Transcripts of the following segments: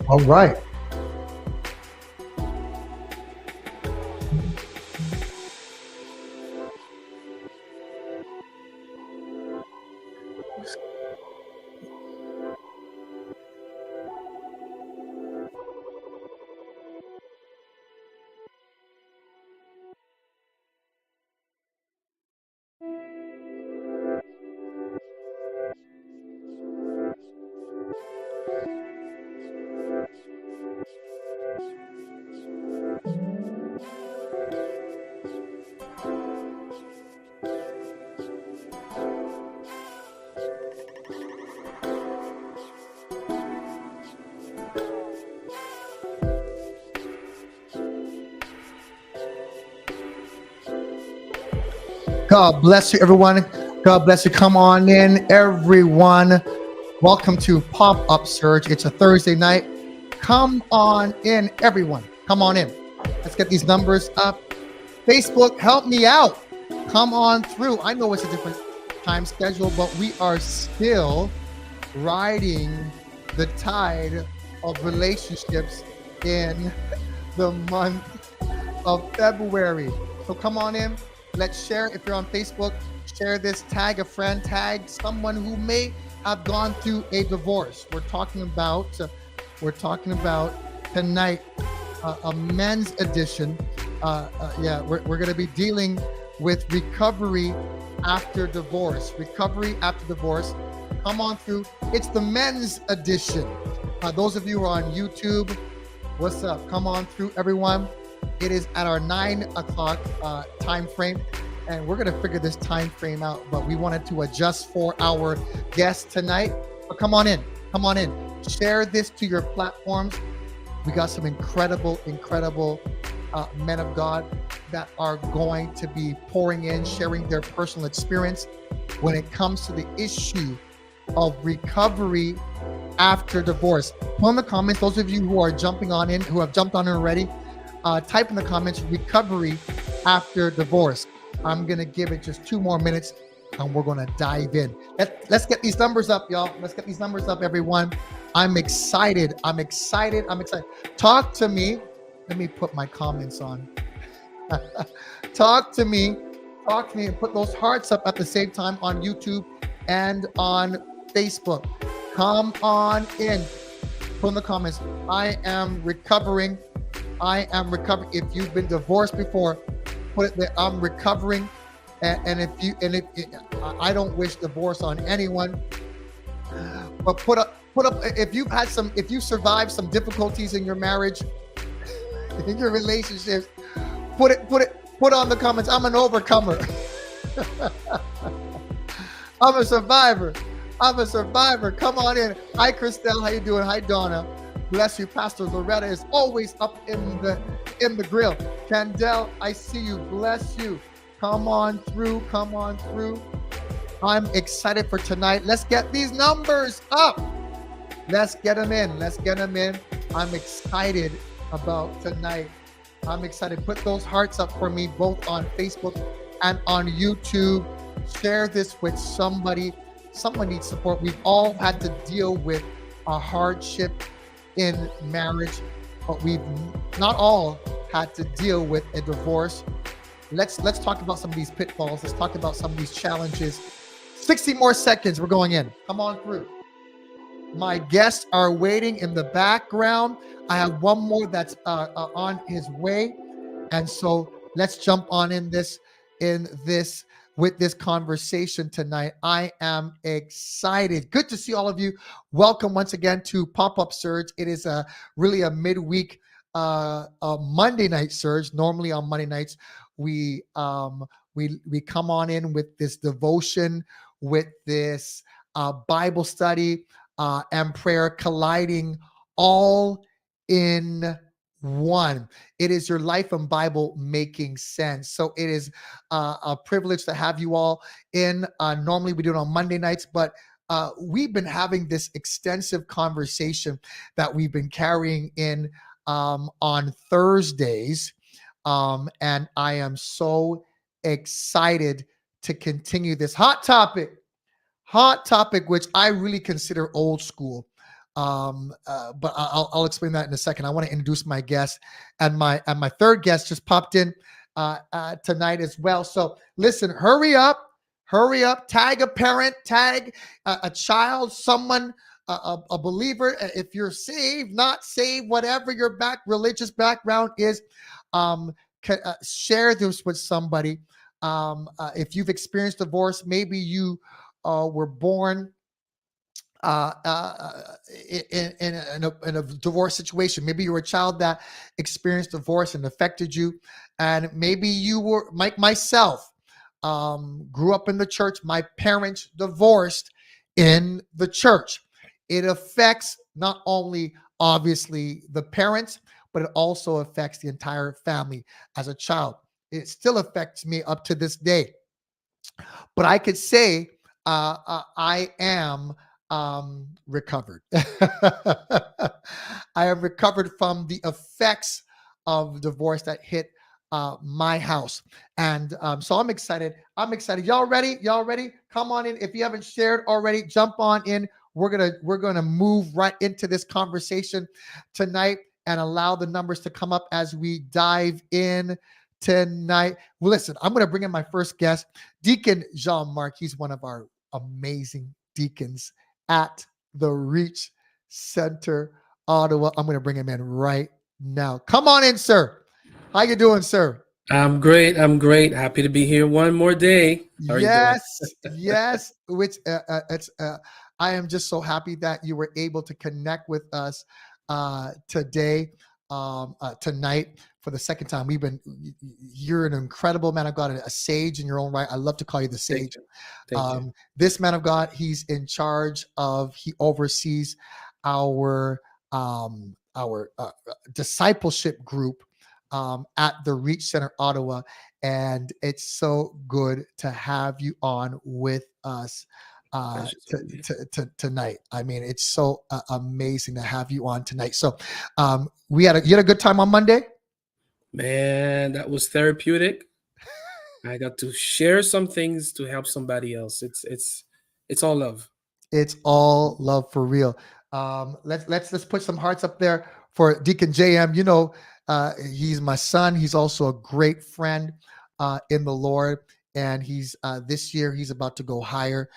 All right. God bless you, everyone. God bless you. Come on in, everyone. Welcome to Pop Up Surge. It's a Thursday night. Come on in, everyone. Come on in. Let's get these numbers up. Facebook, help me out. Come on through. I know it's a different time schedule, but we are still riding the tide of relationships in the month of February. So come on in. Let's share. If you're on Facebook, share this, tag a friend, tag someone who may have gone through a divorce. We're talking about tonight a men's edition. We're going to be dealing with recovery after divorce. Recovery after divorce. Come on through. It's the men's edition. Those of you who are on YouTube, what's up? Come on through, everyone. It is at our 9 o'clock time frame, and we're going to figure this time frame out, but we wanted to adjust for our guest tonight. But come on in. Come on in. Share this to your platforms. We got some incredible men of God that are going to be pouring in, sharing their personal experience when it comes to the issue of recovery after divorce. Put in the comments, those of you who are jumping on in, who have jumped on in already, type in the comments, recovery after divorce. I'm going to give it just 2 more minutes and we're going to dive in. Let's get these numbers up, y'all. Let's get these numbers up, everyone. I'm excited. Talk to me. Let me put my comments on. Talk to me and put those hearts up at the same time on YouTube and on Facebook. Come on in. Put in the comments, I am recovering. If you've been divorced before, put it there, I'm recovering. And if I don't wish divorce on anyone, but put up if you survived some difficulties in your marriage, in your relationships, put on the comments, I'm an overcomer. I'm a survivor. Come on in. Hi, Christelle. How you doing? Hi, Donna. Bless you. Pastor Loretta is always up in the grill. Candell, I see you. Bless you. Come on through. I'm excited for tonight. Let's get these numbers up. Let's get them in. I'm excited about tonight. I'm excited. Put those hearts up for me, both on Facebook and on YouTube. Share this with somebody. Someone needs support. We've all had to deal with a hardship in marriage, but we've not all had to deal with a divorce. Let's talk about some of these pitfalls. Let's talk about some of these challenges. 60 more seconds. We're going in. Come on through. My guests are waiting in the background. I have one more that's on his way, and so let's jump on in this with this conversation tonight. I am excited. Good to see all of you. Welcome once again to Pop-Up Surge. It is really a midweek a Monday night surge. Normally on Monday nights, we come on in with this devotion, with this Bible study and prayer colliding all in one. It is your life and Bible making sense. So it is a privilege to have you all in. Normally we do it on Monday nights, but we've been having this extensive conversation that we've been carrying in on Thursdays. And I am so excited to continue this hot topic, which I really consider old school. But I'll explain that in a second. I want to introduce my guest, and my third guest just popped in tonight as well. So listen, hurry up, tag a parent, tag a child, someone, a believer. If you're saved, not saved, whatever your religious background is, share this with somebody. If you've experienced divorce, maybe you were born in a divorce situation. Maybe you were a child that experienced divorce and affected you, and maybe you were like myself, grew up in the church. My parents divorced in the church. It affects not only obviously the parents, but it also affects the entire family. As a child, it still affects me up to this day. But I could say I am recovered. I have recovered from the effects of divorce that hit my house, and so I'm excited. Y'all ready? Come on in. If you haven't shared already, jump on in. We're gonna move right into this conversation tonight and allow the numbers to come up as we dive in tonight. Well, listen, I'm gonna bring in my first guest, Deacon Jean-Marc. He's one of our amazing deacons at the Reach Center, Ottawa. I'm going to bring him in right now. Come on in, sir. How you doing, sir? I'm great. Happy to be here one more day. How are you doing? Yes. Which I am just so happy that you were able to connect with us today, tonight for the second time. You're an incredible man of God, a sage in your own right. I love to call you the sage. Thank you. This man of God, he oversees our discipleship group at the Reach Center, Ottawa. And it's so good to have you on with us tonight. I mean, it's so amazing to have you on tonight. So you had a good time on Monday? Man, that was therapeutic. I got to share some things to help somebody else. It's all love. It's all love for real. Let's put some hearts up there for Deacon JM. You know, he's my son. He's also a great friend in the Lord. And he's this year he's about to go higher.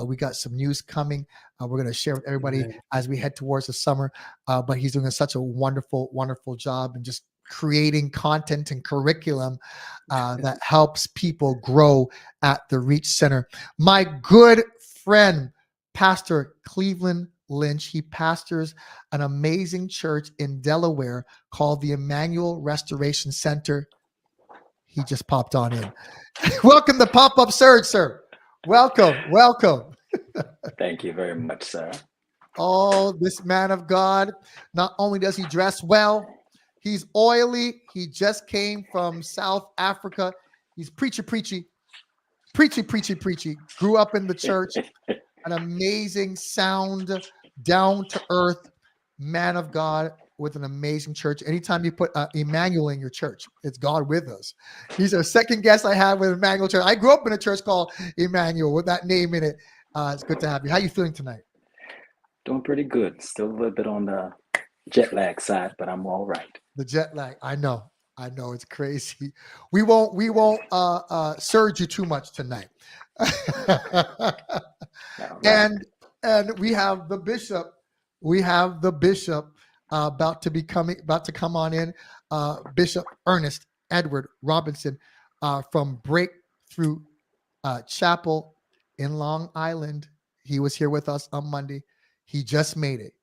We got some news coming. We're going to share with everybody as we head towards the summer. But he's doing such a wonderful, wonderful job and just creating content and curriculum that helps people grow at the Reach Center. My good friend, Pastor Cleveland Lynch, he pastors an amazing church in Delaware called the Emmanuel Restoration Center. He just popped on in. Welcome to Pop-Up Surge, sir. Welcome. Thank you very much, sir. Oh, this man of God, not only does he dress well, he's oily. He just came from South Africa. He's preachy. Grew up in the church. An amazing sound, down-to-earth man of God with an amazing church. Anytime you put Emmanuel in your church, it's God with us. He's our second guest I have with Emmanuel Church. I grew up in a church called Emmanuel with that name in it. It's good to have you. How you feeling tonight? Doing pretty good. Still a little bit on the jet lag side, but I'm all right. The jet lag. I know. It's crazy. We won't surge you too much tonight. Right. And we have the bishop. About to come on in, Bishop Ernest Edward Robinson from Breakthrough Chapel in Long Island. He was here with us on Monday. He just made it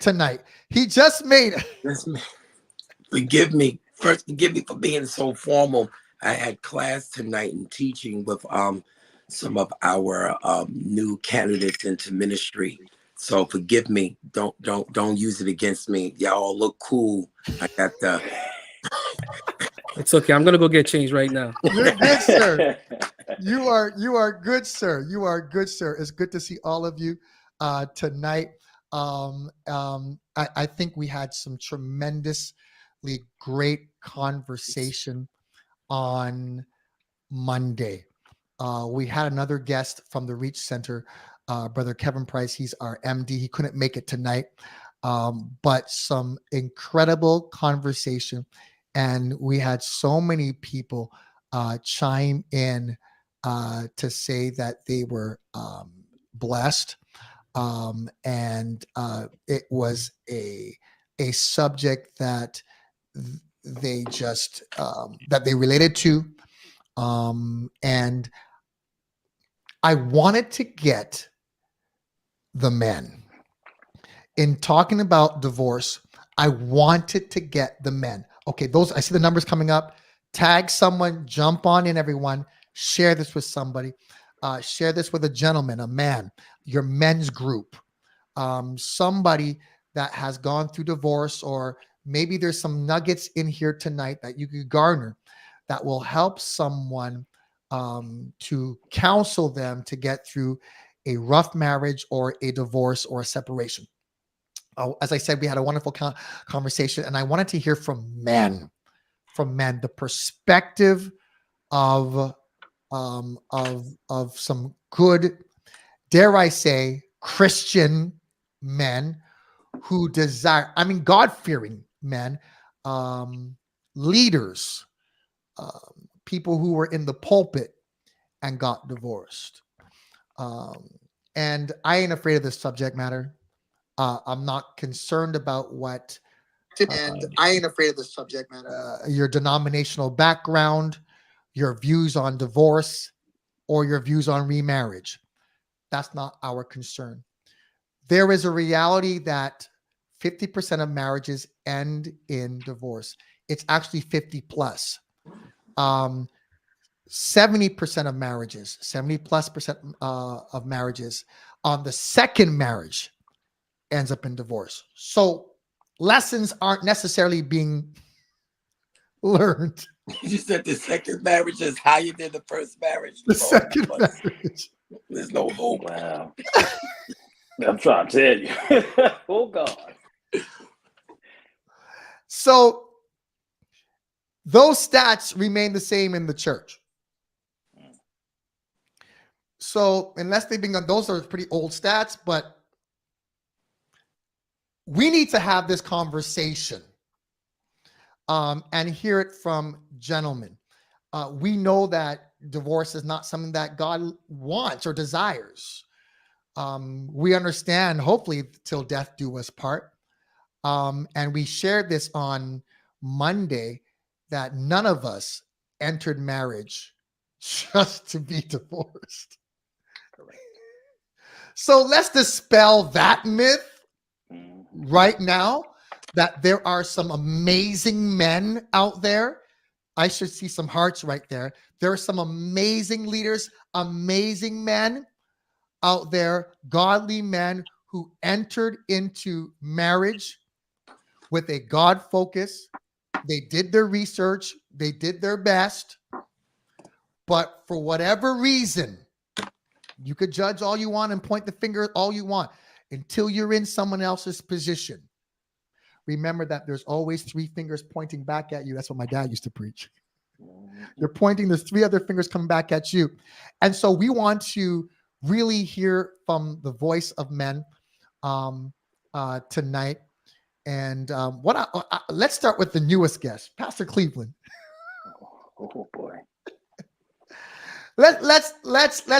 tonight. He just made it. Forgive me for being so formal. I had class tonight and teaching with some of our new candidates into ministry. So forgive me. Don't use it against me. Y'all look cool. I got the. It's okay. I'm gonna go get changed right now. You're good, sir. You are good, sir. You are good, sir. It's good to see all of you tonight. I think we had some tremendously great conversation on Monday. We had another guest from the Reach Center, Brother Kevin Price. He's our MD. He couldn't make it tonight, but some incredible conversation. And we had so many people chime in to say that they were blessed. And it was a subject that they just that they related to, and I wanted to get the men in talking about divorce. I wanted to get the men. Okay, those, I see the numbers coming up. Tag someone, jump on in, everyone. Share this with somebody. Share this with a gentleman, a man, your men's group, somebody that has gone through divorce, or maybe there's some nuggets in here tonight that you could garner that will help someone to counsel them to get through a rough marriage or a divorce or a separation. As I said, we had a wonderful conversation, and I wanted to hear from men, the perspective of some good, dare I say, Christian men who desire, I mean, God-fearing men, leaders, people who were in the pulpit and got divorced. And I ain't afraid of this subject matter. I'm not concerned about what, and I ain't afraid of the subject matter. Your denominational background, your views on divorce, or your views on remarriage. That's not our concern. There is a reality that 50% of marriages end in divorce. It's actually 50 plus. 70% of marriages, 70 plus percent of marriages on the second marriage ends up in divorce. So lessons aren't necessarily being learned. You said the second marriage is higher than the first marriage. The second marriage. There's no hope. Wow. I'm trying to tell you. Oh, God. So those stats remain the same in the church. So unless they've been, those are pretty old stats, but we need to have this conversation and hear it from gentlemen. We know that divorce is not something that God wants or desires. We understand, hopefully, till death do us part. And we shared this on Monday, that none of us entered marriage just to be divorced. So let's dispel that myth right now, that there are some amazing men out there. I should see some hearts right there. There are some amazing leaders, amazing men out there, godly men who entered into marriage with a God focus. They did their research, they did their best, but for whatever reason, you could judge all you want and point the finger all you want until you're in someone else's position. Remember that there's always three fingers pointing back at you. That's what my dad used to preach. You're pointing, there's three other fingers coming back at you. And so we want to really hear from the voice of men tonight. And let's start with the newest guest, Pastor Cleveland. Oh boy. Let's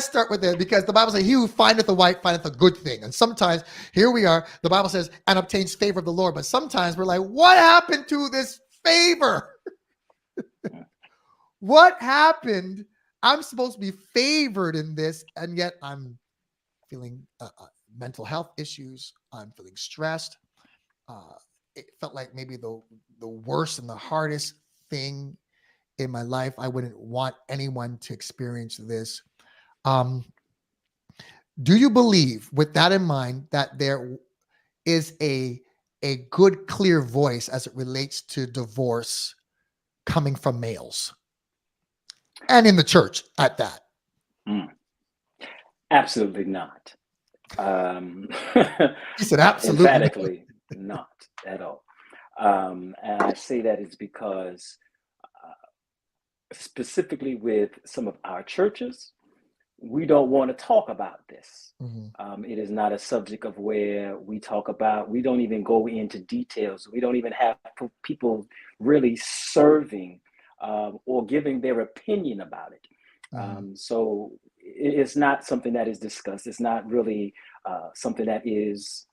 start with it, because the Bible says, "He who findeth a wife findeth a good thing." And sometimes here we are, the Bible says, "and obtains favor of the Lord." But sometimes we're like, what happened to this favor? What happened? I'm supposed to be favored in this, and yet I'm feeling mental health issues. I'm feeling stressed. It felt like maybe the worst and the hardest thing in my life. I wouldn't want anyone to experience this. Do you believe, with that in mind, that there is a good, clear voice as it relates to divorce coming from males, and in the church at that? Absolutely not. He said, absolutely. Emphatically not at all. And I say that is because specifically with some of our churches, we don't want to talk about this. Mhm. It is not a subject of where we talk about, we don't even go into details. We don't even have people really serving or giving their opinion about it. So it's not something that is discussed. It's not really something that is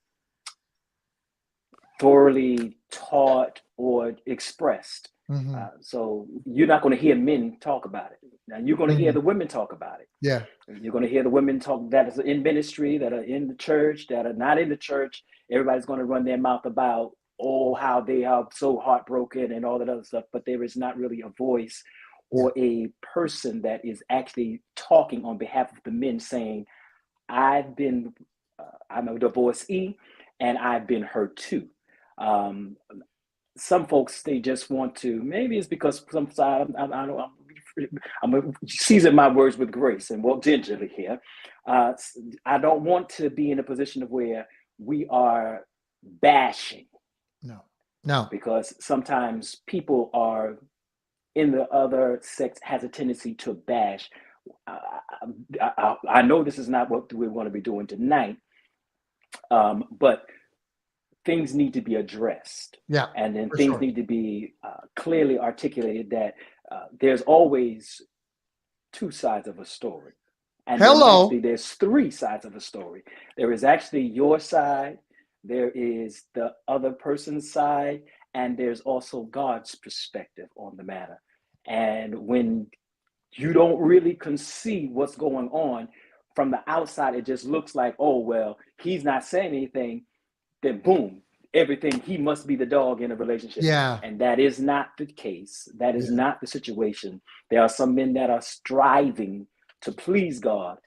thoroughly taught or expressed. Mhm. So you're not going to hear men talk about it. Now you're going to hear the women talk about it. Yeah. You're going to hear the women talk that is in ministry, that are in the church, that are not in the church. Everybody's going to run their mouth about, oh, how they are so heartbroken and all that other stuff. But there is not really a voice or a person that is actually talking on behalf of the men saying, I'm a divorcee and I've been hurt too. Some folks, they just want to, maybe it's because sometimes I'm going to season my words with grace and walk gingerly here. I don't want to be in a position of where we are bashing. No. Because sometimes people are in the other sex has a tendency to bash. I know this is not what we want to be doing tonight, but things need to be addressed. Yeah. And then things sure. need to be clearly articulated that there's always two sides of a story. And then Hello. actually there's three sides of a story. There is actually your side, there is the other person's side, and there's also God's perspective on the matter. And when you don't really conceive what's going on from the outside, it just looks like, oh, well, he's not saying anything, then boom, everything, he must be the dog in a relationship. Yeah. And that is not the case. That is not the situation. There are some men that are striving to please God.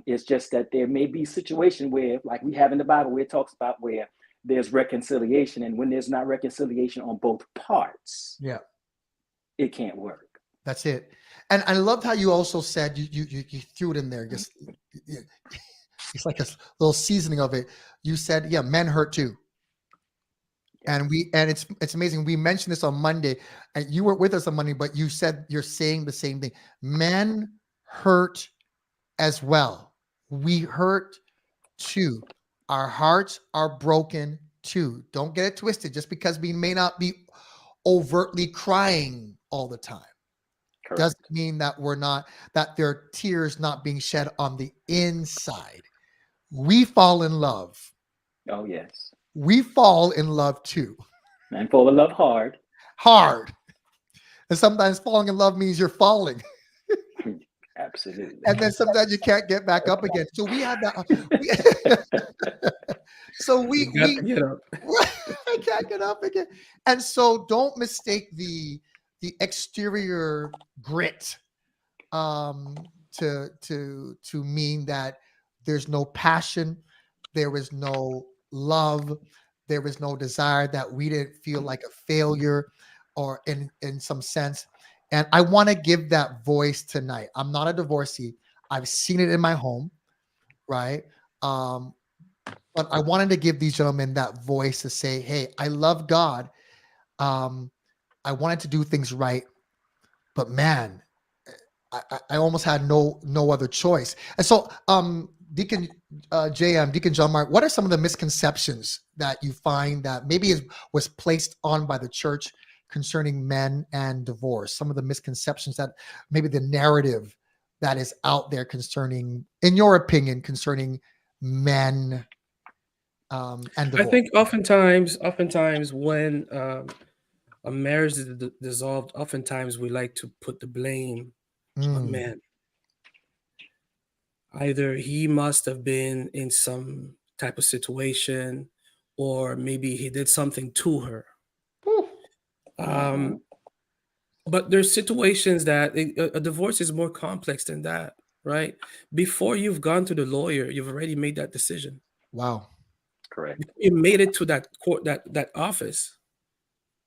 It's just that there may be a situation where, like we have in the Bible, where it talks about where there's reconciliation. And when there's not reconciliation on both parts, it can't work. That's it. And I loved how you also said you threw it in there. Just it's like a little seasoning of it. You said, yeah, men hurt too. And it's amazing. We mentioned this on Monday, and you weren't with us on Monday, but you said you're saying the same thing. Men hurt as well. We hurt too. Our hearts are broken too. Don't get it twisted. Just because we may not be overtly crying all the time doesn't mean that that there are tears not being shed on the inside. We fall in love. Oh, yes. We fall in love too. And fall in love hard. Hard. And sometimes falling in love means you're falling. Absolutely. And then sometimes you can't get back up again. So we have that. Get up. I can't get up again. And so don't mistake the exterior grit to mean that there's no passion, there is no love, there is no desire, that we didn't feel like a failure or in some sense. And I want to give that voice tonight. I'm not a divorcee. I've seen it in my home, right? But I wanted to give these gentlemen that voice to say, hey, I love God. I wanted to do things right, but man, I almost had no other choice. And so, Deacon JM, Deacon John Mark, what are some of the misconceptions that you find that maybe was placed on by the church concerning men and divorce? Some of the misconceptions that maybe the narrative that is out there concerning, in your opinion, concerning men and divorce. I think oftentimes when a marriage is dissolved, oftentimes we like to put the blame on men. Either he must have been in some type of situation, or maybe he did something to her. But there's situations that a divorce is more complex than that, right? Before you've gone to the lawyer, you've already made that decision. Wow. Correct. You made it to that court, that office.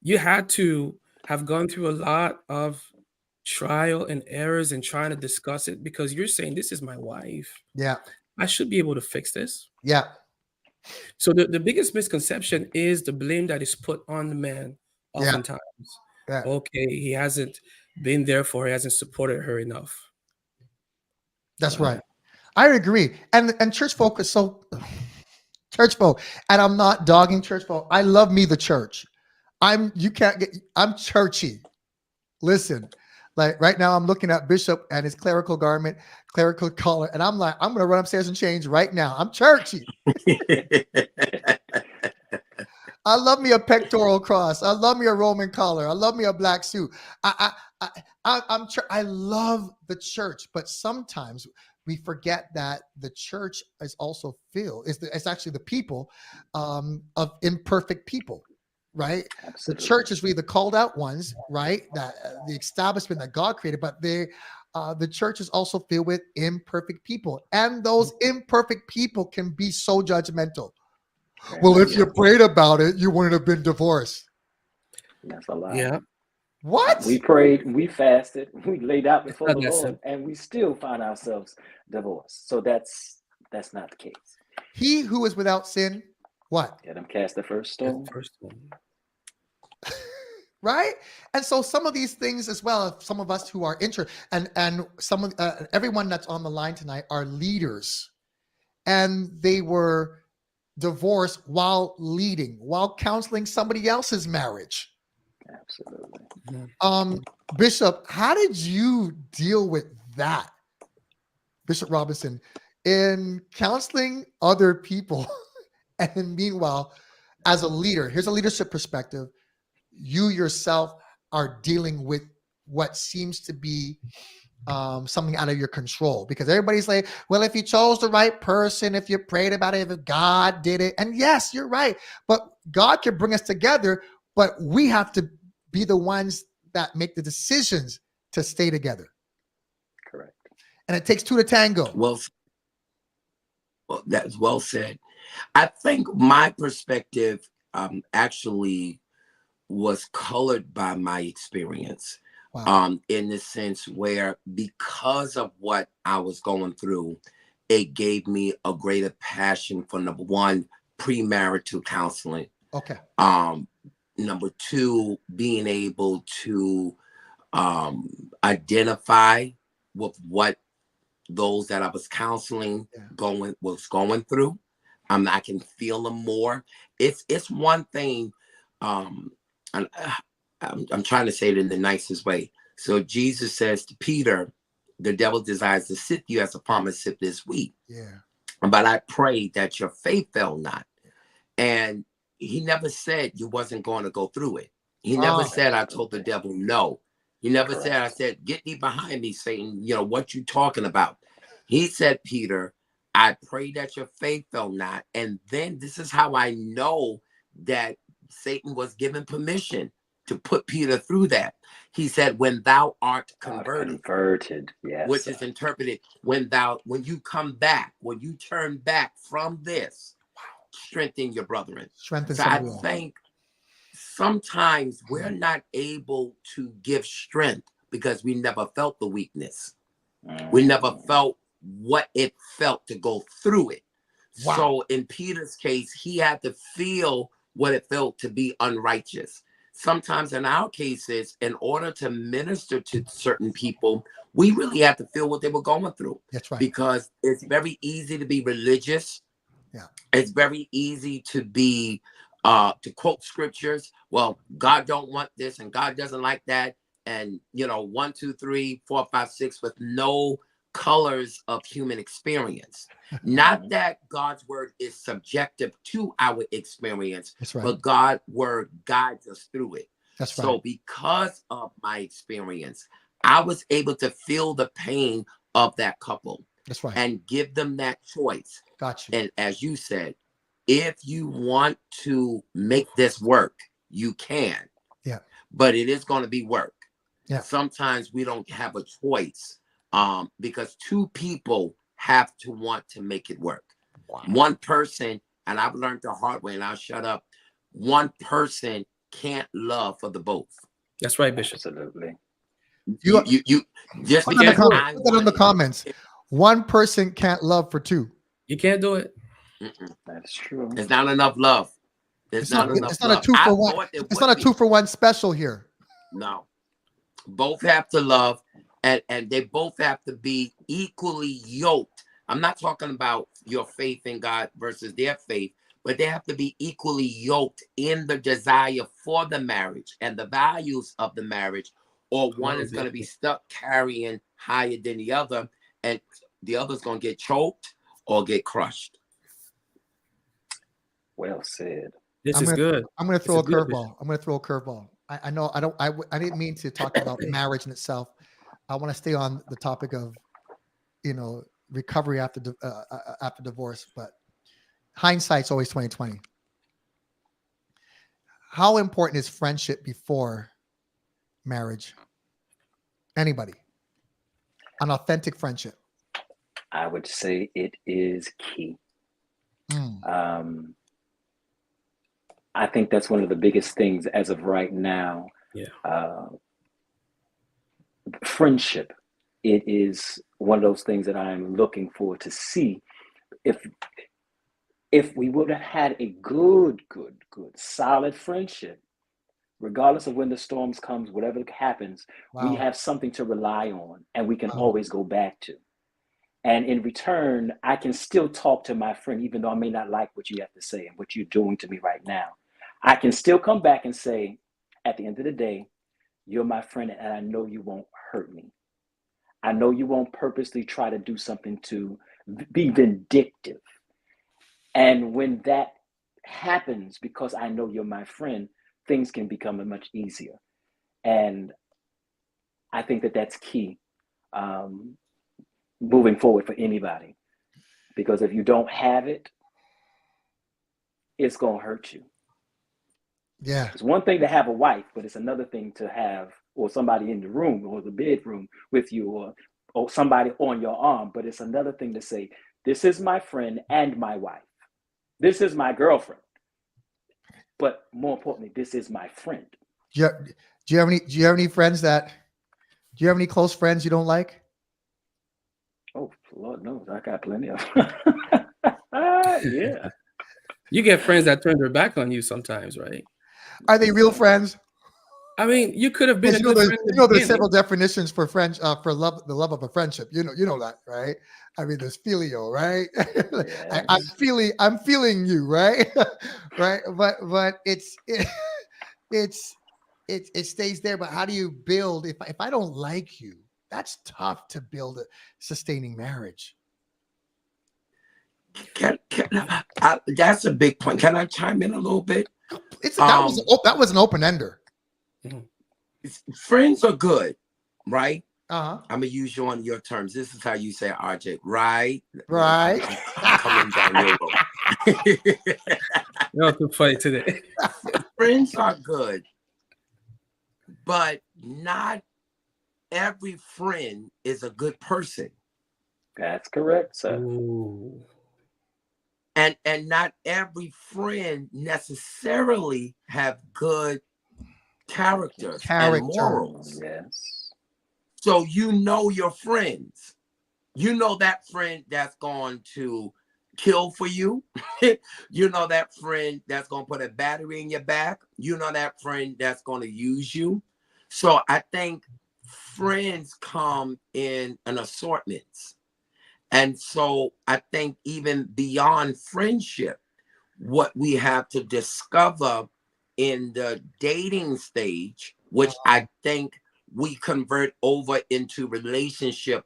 You had to have gone through a lot of trial and errors and trying to discuss it, because you're saying, this is my wife. Yeah. I should be able to fix this. Yeah. So the biggest misconception is the blame that is put on the man oftentimes. Yeah. Okay, he hasn't been there for her, he hasn't supported her enough. That's right. I agree. And church folk is so church folk, and I'm not dogging church folk. I love me the church. I'm churchy. Listen, like right now I'm looking at Bishop and his clerical garment, clerical collar, and I'm like, I'm gonna run upstairs and change right now. I'm churchy. I love me a pectoral cross. I love me a Roman collar. I love me a black suit. I love the church, but sometimes we forget that the church is also filled. It's actually the people of imperfect people, right? The Absolutely. church is really the called out ones, right? That the establishment that God created, but the church is also filled with imperfect people, and those imperfect people can be so judgmental. Very Well, much if you so. prayed about it, you wouldn't have been divorced. That's a lie. Yeah, What? We prayed, we fasted, we laid out it's before not the that Lord, simple. and we still find ourselves divorced. So that's not the case. He who is without sin, what? Let him cast the first That's stone. the first one. Right? And so some of these things as well, some of us who are and some of everyone that's on the line tonight are leaders, and they were divorced while leading, while counseling somebody else's marriage. Absolutely. Mhm. Bishop, how did you deal with that, Bishop Robinson, in counseling other people? And meanwhile, as a leader, here's a leadership perspective. You yourself are dealing with what seems to be something out of your control, because everybody's like, well, if you chose the right person, if you prayed about it, if God did it. And yes, you're right. But God can bring us together, but we have to be the ones that make the decisions to stay together. Correct. And it takes two to tango. Well, that's well said. I think my perspective actually was colored by my experience. Wow. In the sense where, because of what I was going through, it gave me a greater passion for, number one, premarital counseling. Okay. Number two, being able to identify with what those that I was counseling was going through. I can feel them more. It's one thing. And I'm trying to say it in the nicest way. So Jesus says to Peter, the devil desires to sift you as a farmer sift this wheat. Yeah. But I pray that your faith fail not. And he never said you wasn't going to go through it. He never Ah. said I told the devil no. He never Correct. said, I said, get thee behind me, Satan. You know, what you talking about? He said, Peter, I pray that your faith fail not. And then this is how I know that Satan was given permission to put Peter through that. He said, when thou art converted, Yes. which is interpreted when you come back, when you turn back from this, strengthen your brethren. Strengthen So I some will. think sometimes we're not able to give strength because we never felt the weakness. We never felt what it felt to go through it. Wow. So in Peter's case, he had to feel what it felt to be unrighteous. Sometimes in our cases, in order to minister to certain people, we really had to feel what they were going through. That's right. Because it's very easy to be religious. Yeah. It's very easy to be to quote scriptures. Well, God don't want this and God doesn't like that. And 1, 2, 3, 4, 5, 6 with no colors of human experience. Not that God's word is subjective to our experience, That's right. but God's word guides us through it. That's right. So because of my experience, I was able to feel the pain of that couple. That's right. And give them that choice. Got you. And as you said, if you want to make this work, you can. Yeah. But it is going to be work. Yeah. Sometimes we don't have a choice because two people have to want to make it work. Wow. One person, and I've learned the hard way, and I'll shut up. One person can't love for the both. That's right, Bishop. Absolutely. You just Put because that in the comments. One person can't love for two. You can't do it. That's true. There's not enough love. It's not a 2-for-1. It's not a 2-for-1 special here. No. Both have to love, and they both have to be equally yoked I'm not talking about your faith in God versus their faith, but they have to be equally yoked in the desire for the marriage and the values of the marriage, or one Oh, is going to be yeah. stuck carrying higher than the other, and the other's going to get choked or get crushed. Well said. This I'm is gonna good. I'm gonna It's throw a a good vision. curveball. I'm gonna throw a curveball. I know I didn't mean to talk about marriage in itself. I want to stay on the topic of, recovery after divorce, but hindsight's always 2020. How important is friendship before marriage? Anybody? An authentic friendship. I would say it is key. Mm. Um, I think that's one of the biggest things as of right now. Yeah. Friendship. It is one of those things that I'm looking for to see if we would have had a good, solid friendship, regardless of when the storms comes, whatever happens, we Wow. have something to rely on and we can Wow. always go back to. And in return, I can still talk to my friend, even though I may not like what you have to say and what you're doing to me right now. I can still come back and say, at the end of the day, you're my friend and I know you won't hurt me. I know you won't purposely try to do something to be vindictive. And when that happens, because I know you're my friend, things can become much easier. And I think that that's key, moving forward for anybody. Because if you don't have it, it's going to hurt you. Yeah. It's one thing to have a wife, but it's another thing to have, or somebody in the room or the bedroom with you, or somebody on your arm. But it's another thing to say, this is my friend and my wife. This is my girlfriend. But more importantly, this is my friend. Do you have any friends do you have any close friends you don't like? Oh, Lord knows, I got plenty of. Yeah. You get friends that turn their back on you sometimes, right? Are they real friends? I mean, you could have been a Because good friend in the there's beginning. several definitions for friends, for love, the love of a friendship. You know that, right? I mean, there's filial, right? I'm Yes. feeling you, right? Right. But it stays there. But how do you build if I don't like you? That's tough to build a sustaining marriage. That's a big point. Can I chime in a little bit? That was an open ender. Friends are good, right? Uh-huh. I'm gonna use you on your terms. This is how you say RJ, right? Right. I'm coming down your road. You're too funny today. Friends are good, but not every friend is a good person. That's correct, sir. Ooh. And not every friend necessarily have good characters and morals. Yes. So you know your friends. You know that friend that's going to kill for you. You know that friend that's going to put a battery in your back. You know that friend that's going to use you. So I think friends come in an assortment. And so I think even beyond friendship, what we have to discover in the dating stage, which I think we convert over into relationship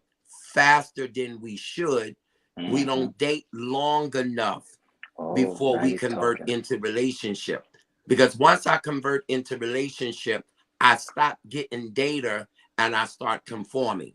faster than we should. Mm-hmm. We don't date long enough before we convert into relationship. Because once I convert into relationship, I stop getting data and I start conforming.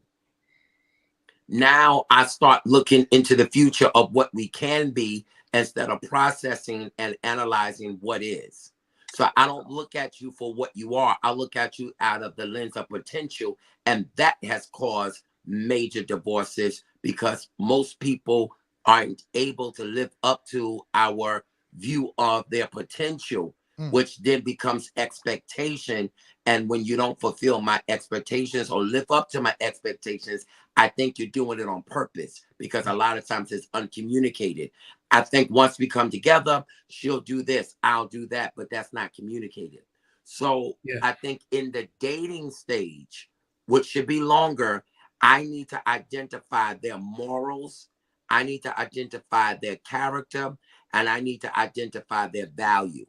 Now I start looking into the future of what we can be instead of processing and analyzing what is. So I don't look at you for what you are. I look at you out of the lens of potential. And that has caused major divorces because most people aren't able to live up to our view of their potential, which then becomes expectation. And when you don't fulfill my expectations or live up to my expectations, I think you're doing it on purpose because a lot of times it's uncommunicated. I think once we come together, she'll do this, I'll do that, but that's not communicated. So I think in the dating stage, which should be longer, I need to identify their morals. I need to identify their character, and I need to identify their value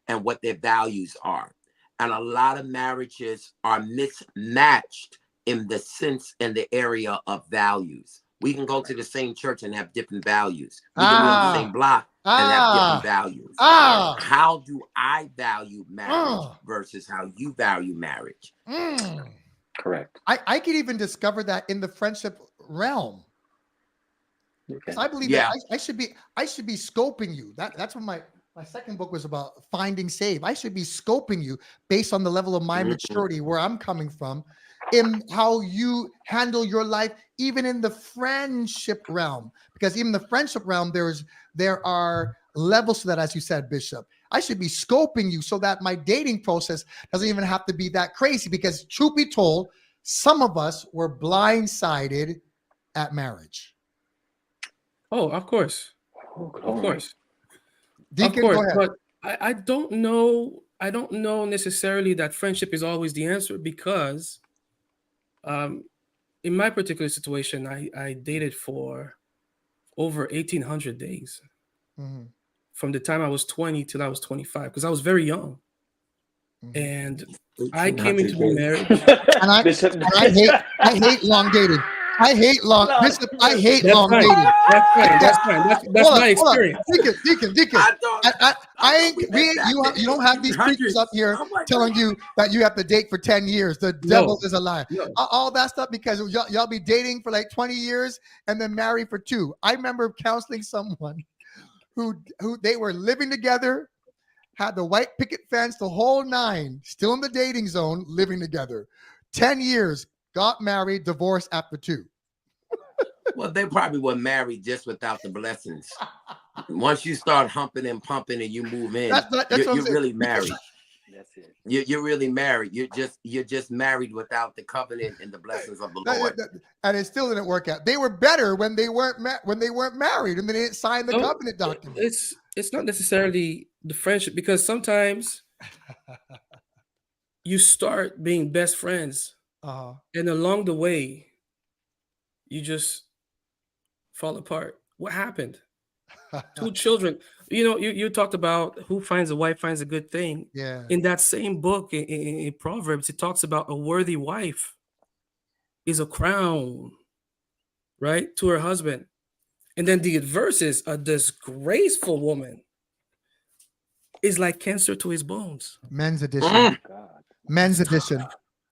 and what their values are. And a lot of marriages are mismatched in the sense, in the area of values. We can go to the same church and have different values. We can be on the same block and have different values. How do I value marriage versus how you value marriage? Correct. I could even discover that in the friendship realm. Because I believe that I should be scoping you. That's what my second book was about, finding save. I should be scoping you based on the level of my maturity, where I'm coming from, in how you handle your life, even in the friendship realm. Because even the friendship realm, there are levels to that, as you said, Bishop. I should be scoping you so that my dating process doesn't even have to be that crazy. Because truth be told, some of us were blindsided at marriage. Oh, of course. Oh, Of glory. course. Deacon, Of go course. ahead. But I don't know. I don't know necessarily that friendship is always the answer, because in my particular situation, I dated for over 1,800 days Mhm. from the time I was 20 till I was 25, because I was very young. Mhm. And I came into 1800 marriage. And I hate long dating. I hate long. No. Bishop, I hate That's long fine. dating. That's fine. That's fine. That's Hold my on, hold on. experience. Deacon. I thought You don't have these preachers up here I'm like, telling you that you have to date for 10 years. The devil is a liar. No. All that stuff, because y'all be dating for like 20 years and then married for 2. I remember counseling someone who they were living together, had the white picket fence, the whole 9, still in the dating zone, living together. 10 years, got married, divorced after 2. well, they probably were married just without the blessings. Once you start humping and pumping and you move in, That's what I'm you're saying. really married. That's it. You're really married. You're just married without the covenant and the blessings of the Lord. And it still didn't work out. They were better when they weren't married, and they didn't sign the covenant document. It's not necessarily the friendship, because sometimes you start being best friends, and along the way, you just fall apart. What happened? 2 children. You talked about who finds a wife finds a good thing. Yeah. In that same book, in Proverbs, it talks about a worthy wife is a crown, right, to her husband. And then the adverse is a disgraceful woman is like cancer to his bones. Men's edition. God. Men's edition.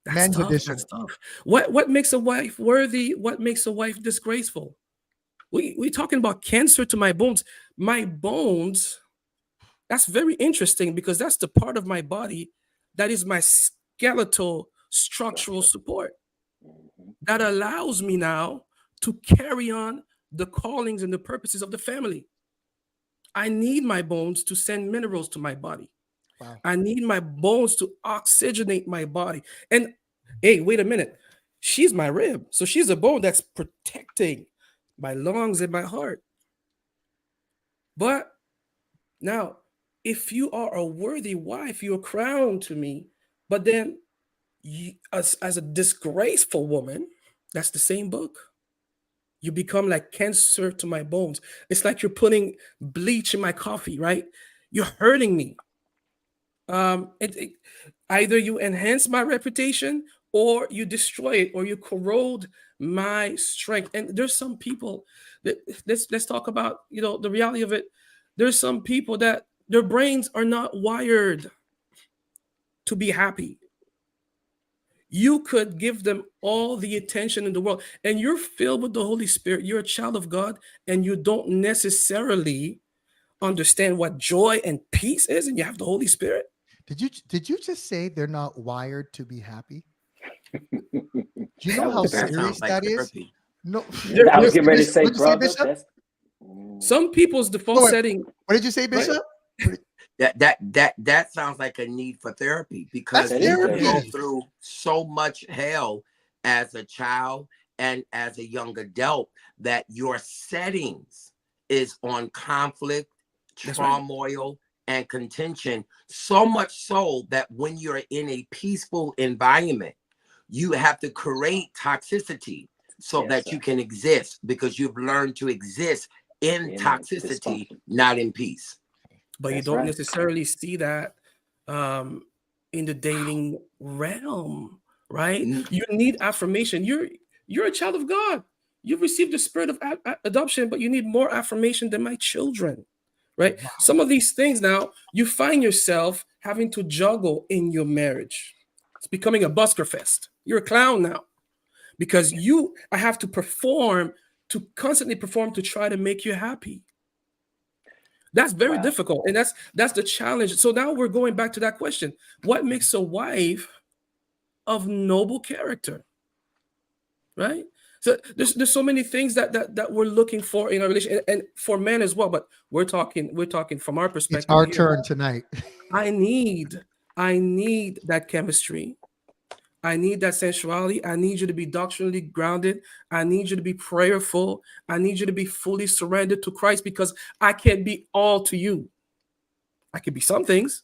That's Men's tough. edition. That's tough. What makes a wife worthy? What makes a wife disgraceful? We're talking about cancer to my bones. My bones, that's very interesting, because that's the part of my body that is my skeletal structural support that allows me now to carry on the callings and the purposes of the family. I need my bones to send minerals to my body. Wow. I need my bones to oxygenate my body. And hey, wait a minute. She's my rib. So she's a bone that's protecting my lungs and my heart. But now, if you are a worthy wife, you're crowned to me. But then, as a disgraceful woman, that's the same book. You become like cancer to my bones. It's like you're putting bleach in my coffee, right? You're hurting me. Either you enhance my reputation, or you destroy it, or you corrode my strength. And there's some people that let's talk about, the reality of it. There's some people that their brains are not wired to be happy. You could give them all the attention in the world, and you're filled with the Holy Spirit. You're a child of God, and you don't necessarily understand what joy and peace is, and you have the Holy Spirit. Did you just say they're not wired to be happy? Do you know how serious that is? No. I was getting ready to say, What'd you say, brother. Bishop? Some people's default setting. What did you say, Bishop? That sounds like a need for therapy, because That's you therapy. go through so much hell as a child and as a young adult that your settings is on conflict, That's right. turmoil, and contention, so much so that when you're in a peaceful environment, you have to create toxicity so Yes, that sir. you can exist, because you've learned to exist in In toxicity, dysfunction. not in peace. But you That's don't right. necessarily see that um, in the dating realm, right? Mm. You need affirmation. You're a child of God. You've received the spirit of adoption, but you need more affirmation than my children, right? Wow. Some of these things now you find yourself having to juggle in your marriage. It's becoming a busker fest. You're a clown now because I have to constantly perform to try to make you happy. That's very Wow. difficult, and that's the challenge. So now we're going back to that question: what makes a wife of noble character, right? So there's so many things that we're looking for in a relation, and for men as well. But we're talking from our It's perspective our here. turn tonight. I need that chemistry. I need that sensuality. I need you to be doctrinally grounded. I need you to be prayerful. I need you to be fully surrendered to Christ, because I can't be all to you. I can be some things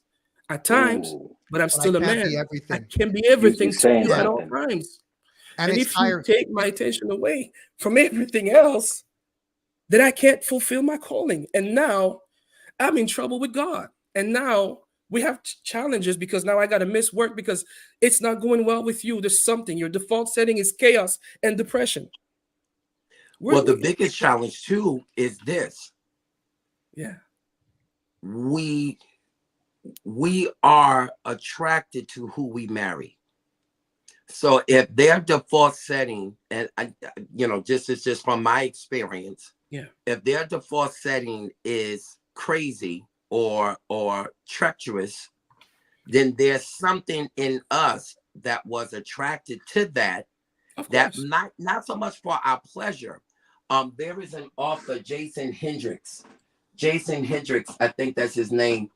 at times, Ooh, but I'm But I still a can't be man. I everything. can be you everything to saying you at all something. times. And And it's if you tiring. take my attention away from everything else, then I can't fulfill my calling. And now I'm in trouble with God. And now we have challenges, because now I got to miss work because it's not going well with you. There's something. Your default setting is chaos and depression. Well, the biggest challenge too is this: yeah. we are attracted to who we marry. So if their default setting, and just from my experience, Yeah. if their default setting is crazy or treacherous, then there's something in us that was attracted to that. Of That course. not so much for our pleasure. There is an author, Jason Hendricks. Jason Hendricks, I think that's his name.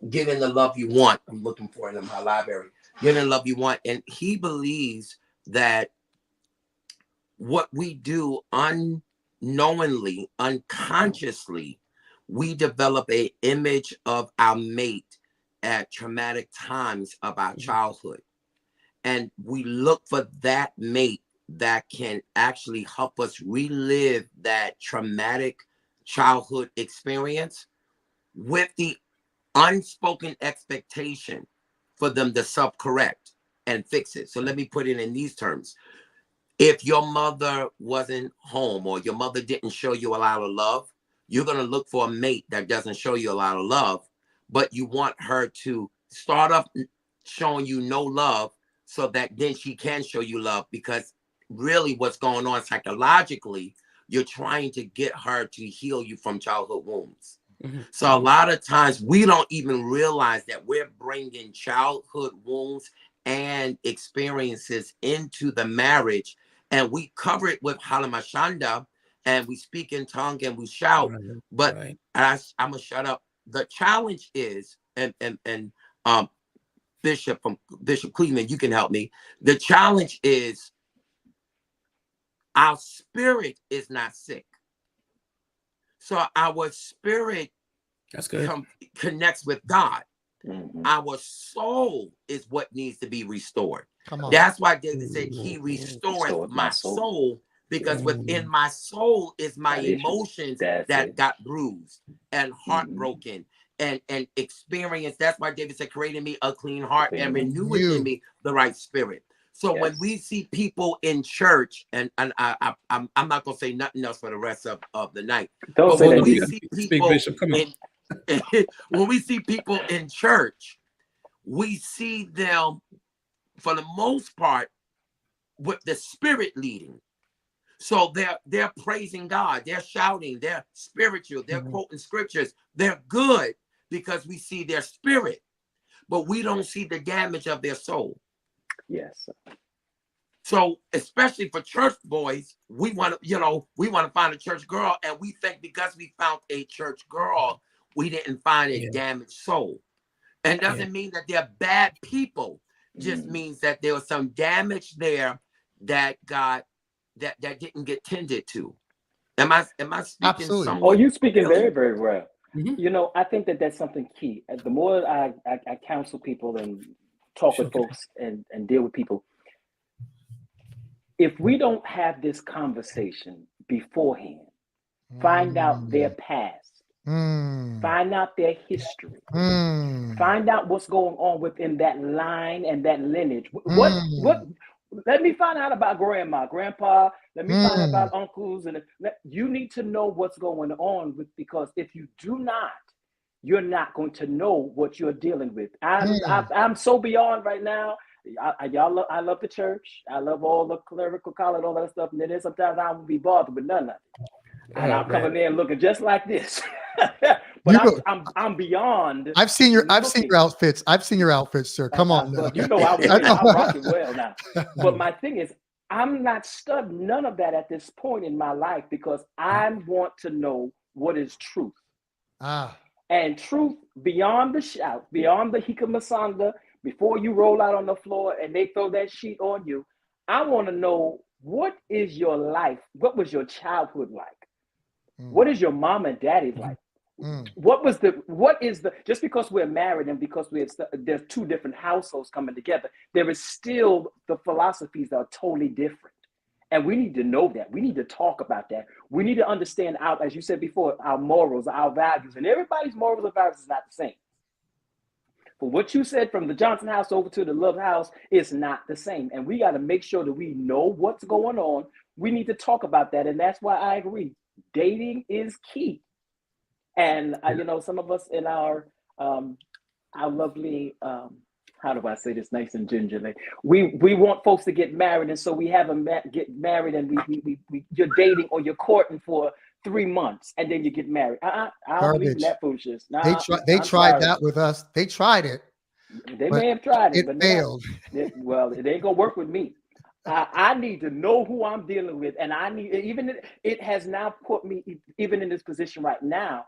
Getting the Love You Want. I'm looking for it in my library. Getting the Love You Want. And he believes that what we do unknowingly, unconsciously, we develop an image of our mate at traumatic times of our childhood. And we look for that mate that can actually help us relive that traumatic childhood experience, with the unspoken expectation for them to self-correct and fix it. So let me put it in these terms. If your mother wasn't home, or your mother didn't show you a lot of love, you're going to look for a mate that doesn't show you a lot of love, but you want her to start off showing you no love, so that then she can show you love. Because really what's going on psychologically, you're trying to get her to heal you from childhood wounds. Mm-hmm. So a lot of times we don't even realize that we're bringing childhood wounds and experiences into the marriage, and we cover it with halamashanda, and we speak in tongue and we shout. Right. But Right. I'm gonna shut up. The challenge is, and Bishop Cleveland, you can help me. The challenge is our spirit is not sick. So our spirit That's good. connects with God. Mhm. Our soul is what needs to be restored. Come on. That's why David said, he restored Restored my my soul. soul, because Yeah. within my soul is my That issue. emotions That's that it. got bruised and heartbroken and experienced. That's why David said, create in me a clean heart and renew within me the right spirit. So when we see people in church, and I'm not gonna say nothing else for the rest of the night. Don't But say when that. we either. see Speak, people Bishop. Come on. when we see people in church, we see them for the most part with the spirit leading. So they're praising God, they're shouting, they're spiritual, they're quoting scriptures, they're good because we see their spirit, but we don't see the damage of their soul. Yes. So especially for church boys, we want to find a church girl, and we think because we found a church girl, we didn't find a damaged soul. And doesn't mean that they're bad people. Just means that there was some damage there that didn't get tended to. Am I speaking? Absolutely. Somewhat? Oh, you speaking really? very, very well. Mm-hmm. I think that's something key. The more I counsel people and talk with folks and deal with people, if we don't have this conversation beforehand, find out their past, find out their history, find out what's going on within that line and that lineage. What? Let me find out about grandma, grandpa. Let me find out about uncles, and you need to know what's going on because if you do not, you're not going to know what you're dealing with. I'm so beyond right now. I love the church. I love all the clerical college, all that stuff. And then sometimes I won't be bothered with none of it. And I'm coming in looking just like this. But I'm beyond. I've seen your outfits. I've seen your outfits, sir. Come on. Now. You know I'm rocking well now. But my thing is, I'm not studying none of that at this point in my life because I want to know what is truth. And truth beyond the shout, beyond the hikamasanda, before you roll out on the floor and they throw that sheet on you, I want to know, what is your life? What was your childhood like? What is your mom and daddy like? What is the, just because we're married and because there's two different households coming together, there is still the philosophies that are totally different. And we need to know that. We need to talk about that. We need to understand as you said before, our morals, our values, and everybody's morals and values is not the same. But what you said from the Johnson house over to the Love house is not the same. And we got to make sure that we know what's going on. We need to talk about that. And that's why I agree. Dating is key. And, some of us in our lovely, how do I say this nice and gingerly? We want folks to get married. And so we have them get married and you're dating or you're courting for 3 months and then you get married. I don't believe in that foolishness. They tried that with us. They tried it. They may have tried it, but failed. It ain't gonna work with me. I need to know who I'm dealing with, and it has now put me even in this position right now.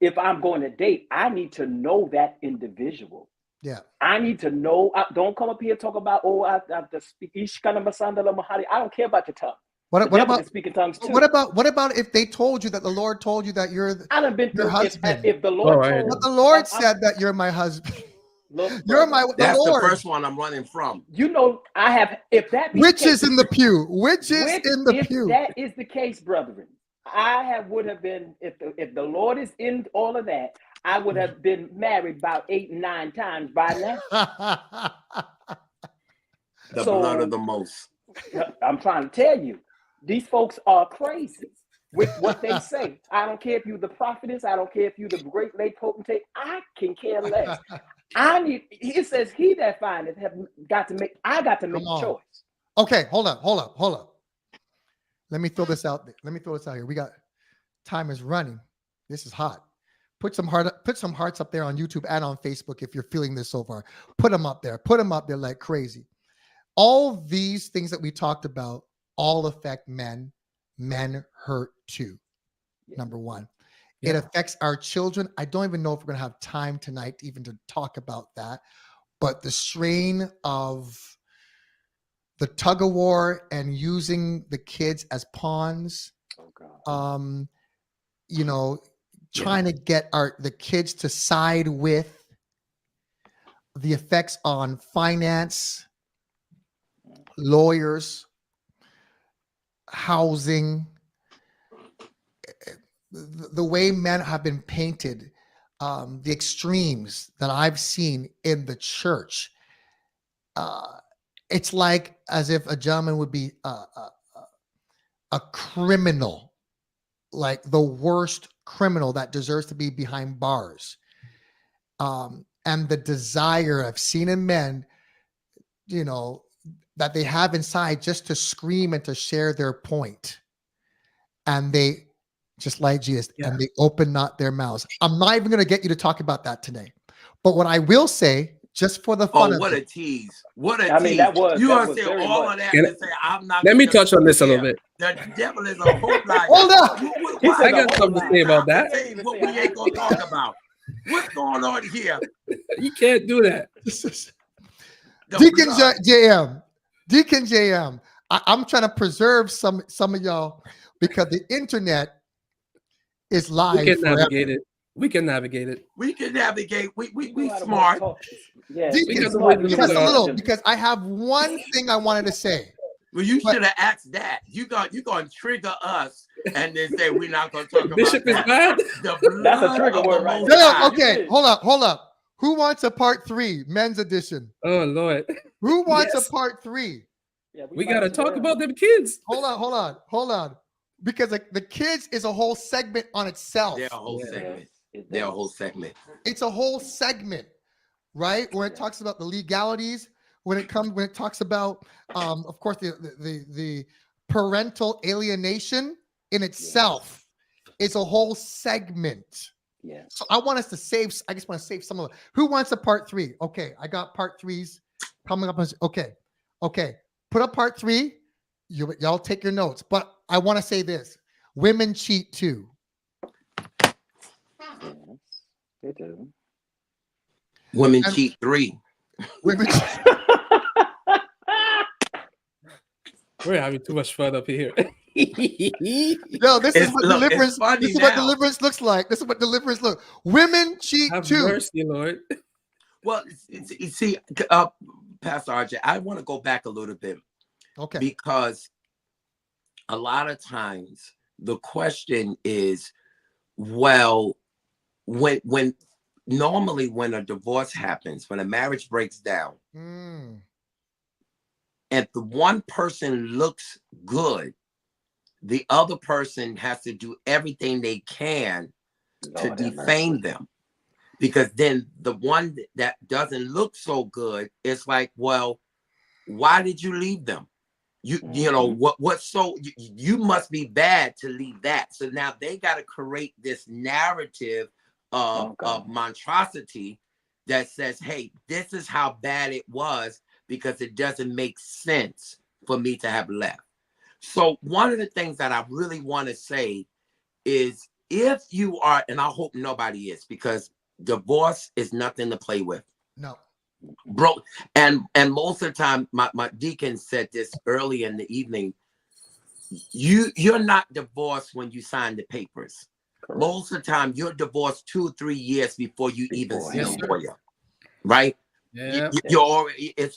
If I'm going to date, I need to know that individual. Yeah, I need to know. Don't come up here and talk about I have to speak Ishkana Masandala Mahari. I don't care about your tongue. What about speaking tongues too? What about if they told you that the Lord told you that you're your husband? If the Lord but the Lord said that you're my husband. Look, you're my That's Lord. the first one I'm running from. I have. If that witches in the pew, witches in the pew. If that is the case, brethren, would have been if the Lord is in all of that, I would have been married about 8 and 9 times by now. The blood of the most. I'm trying to tell you, these folks are crazy with what they say. I don't care if you're the prophetess. I don't care if you're the great late potentate. I can care less. It says he that findeth I got to make a choice. Okay, hold up. Let me throw this out here. We got time is running. This is hot. Put some hearts up there on YouTube and on Facebook if you're feeling this so far. Put them up there like crazy. All these things that we talked about all affect men. Men hurt too. Number one. It affects our children. I don't even know if we're going to have time tonight even to talk about that. But the strain of the tug of war and using the kids as pawns, trying to get the kids to side with, the effects on finance, lawyers, housing, the way men have been painted, the extremes that I've seen in the church. It's like as if a gentleman would be a criminal, like the worst criminal that deserves to be behind bars. And the desire I've seen in men, that they have inside just to scream and to share their point. And they, just like Jesus, and they open not their mouths. I'm not even going to get you to talk about that today. But what I will say, just for the fun of what it, a tease. What a tease. Mean, that was, you that are was saying all of that and to say, I'm not. let me touch on this a little bit. The devil is a whole lot. Hold up. I got something to say about that. What we ain't going to talk about. What's going on here? You can't do that. Deacon JM, I'm trying to preserve some of y'all because the internet is live. We can navigate it. We can navigate. We smart. Yeah. Deacon, just a little, because I have one thing I wanted to say. Well, you But- should have asked that. You gonna trigger us and then say we're not gonna talk about Bishop is that. bad. The That's a blood trigger of word the right Most there. No, High. no, okay, did. hold up. Who wants a part 3, men's edition? Oh Lord, Who wants Yes. a part 3? Yeah, we might gotta as talk well. about them kids. Hold on. Because the kids is a whole segment on itself. They're a whole Yeah. segment. It They're a does. whole segment. It's a whole segment, right? Where it Yeah. talks about the legalities, when it talks about, of course, the parental alienation in itself is a whole segment. Yes. So I want us to save. I just want to save some of it. Who wants a part 3? Okay, I got part 3s coming up. Okay. Put up part 3. Y'all take your notes. But I want to say this: women cheat too. Yes, they do. Women And- cheat 3. Women. We're having too much fun up here. Yo, this is It's- what look, it's deliverance. funny This is what now. deliverance looks like. This is what deliverance look. Women cheat Have too. mercy, Lord. Well, you see, Pastor RJ, I want to go back a little bit Okay. because a lot of times the question is, well, when normally when a divorce happens, when a marriage breaks down, Mm. if the one person looks good, the other person has to do everything they can to Lord have defame mercy. them. Because then the one that doesn't look so good is like, well, why did you leave them? You know what? So you must be bad to leave that. So now they got to create this narrative of monstrosity that says, hey, this is how bad it was because it doesn't make sense for me to have left. So one of the things that I really want to say is if you are, and I hope nobody is, because divorce is nothing to play with. No. Bro, and most of the time, my deacon said this early in the evening. You're not divorced when you sign the papers. Correct. Most of the time, you're divorced 2 or 3 years before you even see Yes, a sir. lawyer, right? Yeah. You're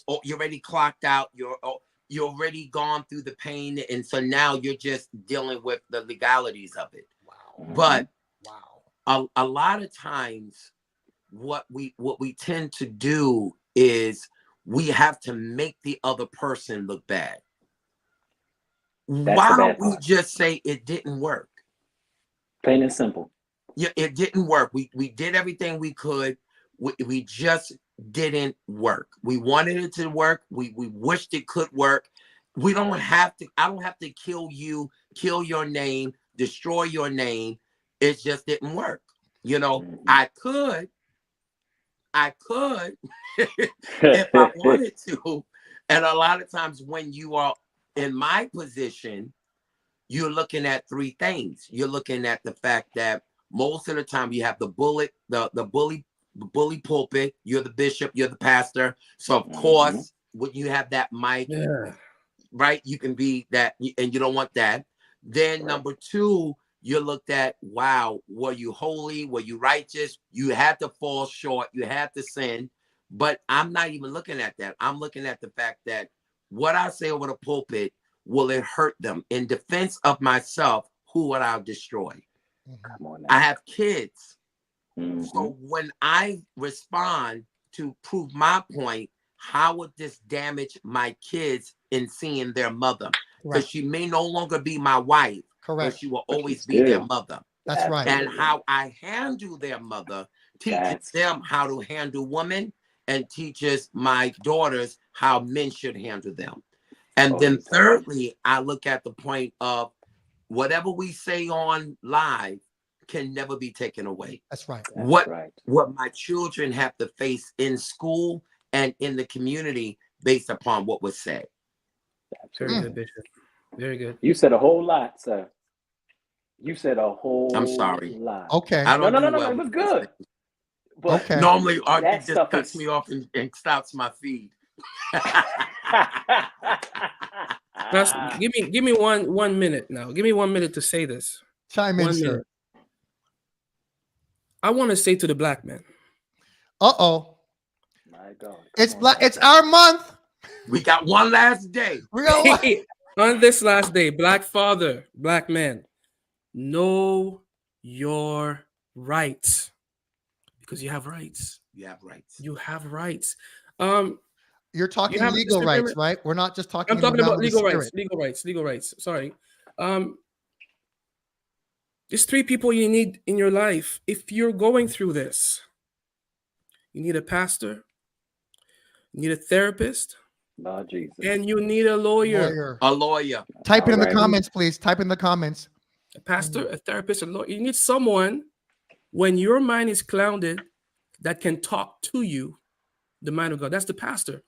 already clocked out. You're already gone through the pain, and so now you're just dealing with the legalities of it. Wow. But Wow. a lot of times what we tend to do is we have to make the other person look bad. Why don't we just say it didn't work? Plain and simple. Yeah, it didn't work. We did everything we could. We just didn't work. We wanted it to work. We wished it could work. We don't have to. I don't have to kill you, kill your name, destroy your name. It just didn't work. You know, I could if I wanted to. And a lot of times when you are in my position, you're looking at 3 things. You're looking at the fact that most of the time you have the bully pulpit, you're the bishop, you're the pastor. So of course, when you have that mic, right, you can be that, and you don't want that. Then number 2, you're looked at, wow, were you holy? Were you righteous? You had to fall short. You had to sin. But I'm not even looking at that. I'm looking at the fact that what I say over the pulpit, will it hurt them? In defense of myself, who would I destroy? Come on now. I have kids. So when I respond to prove my point, how would this damage my kids in seeing their mother? Because she may no longer be my wife. Correct. But she will always be their mother. That's right. And how I handle their mother teaches them how to handle women and teaches my daughters how men should handle them. And then thirdly, I look at the point of whatever we say on live can never be taken away. That's right. What my children have to face in school and in the community based upon what was said. Very good, Bishop. Very good. You said a whole lot, sir. You said a whole I'm sorry. lot. Okay. I don't No. It was good. But Okay. Normally, Art that just stuff cuts is- me off and stops my feed. Now, give me one minute now. Give me 1 minute to say this. Chime in, 1 sir. minute. I want to say to the black man, Uh-oh. My God. It's our month. We got one last day. We got one. On this last day, black father, black man, know your rights, because you have rights. You have rights. You have rights. You're talking have a legal rights, disagreement? right? We're not just talking. I'm in the talking realm about of the legal spirit. rights, legal rights. Sorry. There's 3 people you need in your life. If you're going through this, you need a pastor, you need a therapist, Lord Jesus. and you need a lawyer. Lawyer. A lawyer. Type it in the Alright. comments, please. Type in the comments. A pastor, a therapist, a lawyer. You need someone when your mind is clouded that can talk to you, the mind of God. That's the pastor.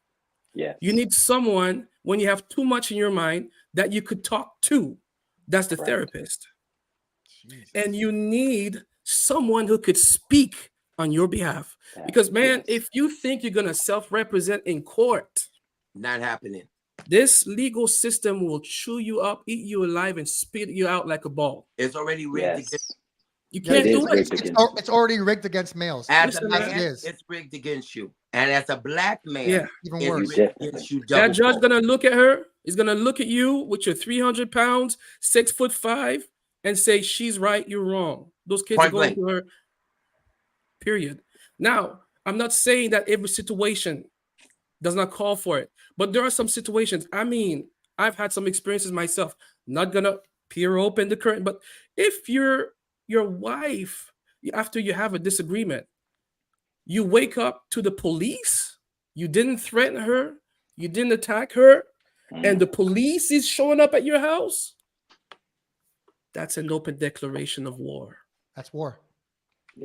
Yes. You need someone when you have too much in your mind that you could talk to. That's the Right. therapist. And you need someone who could speak on your behalf. Because, man, Yes. if you think you're going to self-represent in court, Not happening. this legal system will chew you up, eat you alive, and spit you out like a ball. It's already rigged Yes. against. You Yeah, can't it is do it. rigged against It's already rigged against males. As a Listen, as it man, is. it's rigged against you. And as a black man, Yeah. Even it's worse. rigged against you That double. judge gonna look at her. He's gonna look at you with your 300 pounds, 6'5", and say she's right, you're wrong. Those kids Point are going blank. to her. Period. Now, I'm not saying that every situation does not call for it, but there are some situations. I mean, I've had some experiences myself. Not gonna peer open the curtain, but if your wife, after you have a disagreement, you wake up to the police, you didn't threaten her, you didn't attack her, and the police is showing up at your house, that's an open declaration of war. That's war.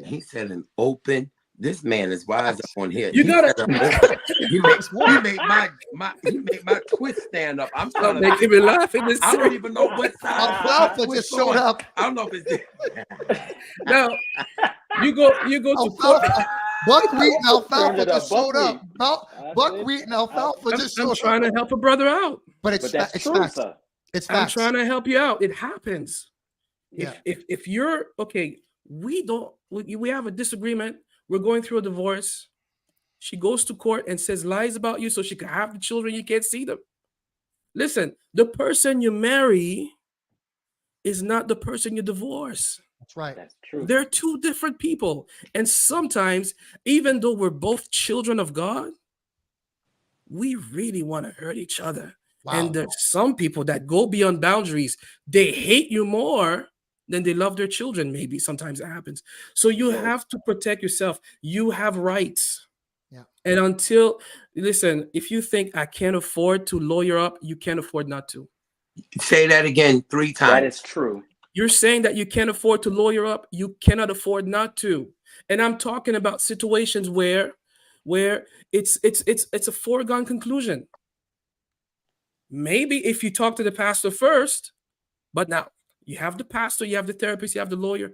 He said an open. This man is wise up on here. You He gotta- said an open. He made my twist stand up. I'm Stop trying making me laugh in this. I don't even know what side. Alfalfa just showed up. I don't know if it's Now, you go to court. Alfalfa. Buckwheat and alfalfa Turned it just up, showed up. buckwheat. Buckwheat and alfalfa just I'm showed trying up. to help a brother out. But it's But that's it's true, facts. sir. It's I'm facts. trying to help you out. It happens. Yeah. If you're okay, we have a disagreement. We're going through a divorce. She goes to court and says lies about you so she can have the children. You can't see them. Listen, the person you marry is not the person you divorce. That's right. That's true. They're 2 different people. And sometimes, even though we're both children of God, we really want to hurt each other. Wow. And there's some people that go beyond boundaries. They hate you more than they love their children. Maybe sometimes it happens. So you have to protect yourself. You have rights. Yeah. And listen, if you think I can't afford to lawyer up, you can't afford not to. say that again 3 times. That is true. You're saying that you can't afford to lawyer up, you cannot afford not to. And I'm talking about situations where it's a foregone conclusion. Maybe if you talk to the pastor first, but now you have the pastor, you have the therapist, you have the lawyer,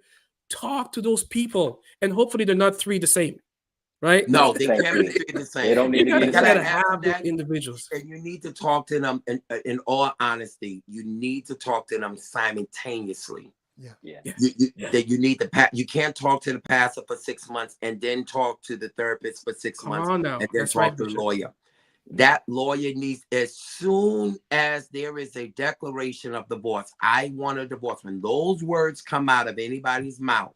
talk to those people, and hopefully they're not 3 the same, right? No, the they same can't thing. be the same. They don't need You to gotta, be you the gotta same. have those that. individuals. And you need to talk to them in all honesty. You need to talk to them simultaneously. Yeah. You need the you can't talk to the pastor for 6 months and then talk to the therapist for 6 Come months on now. and then That's talk right, to the Bishop. lawyer. That lawyer needs, as soon as there is a declaration of divorce, I want a divorce. When those words come out of anybody's mouth,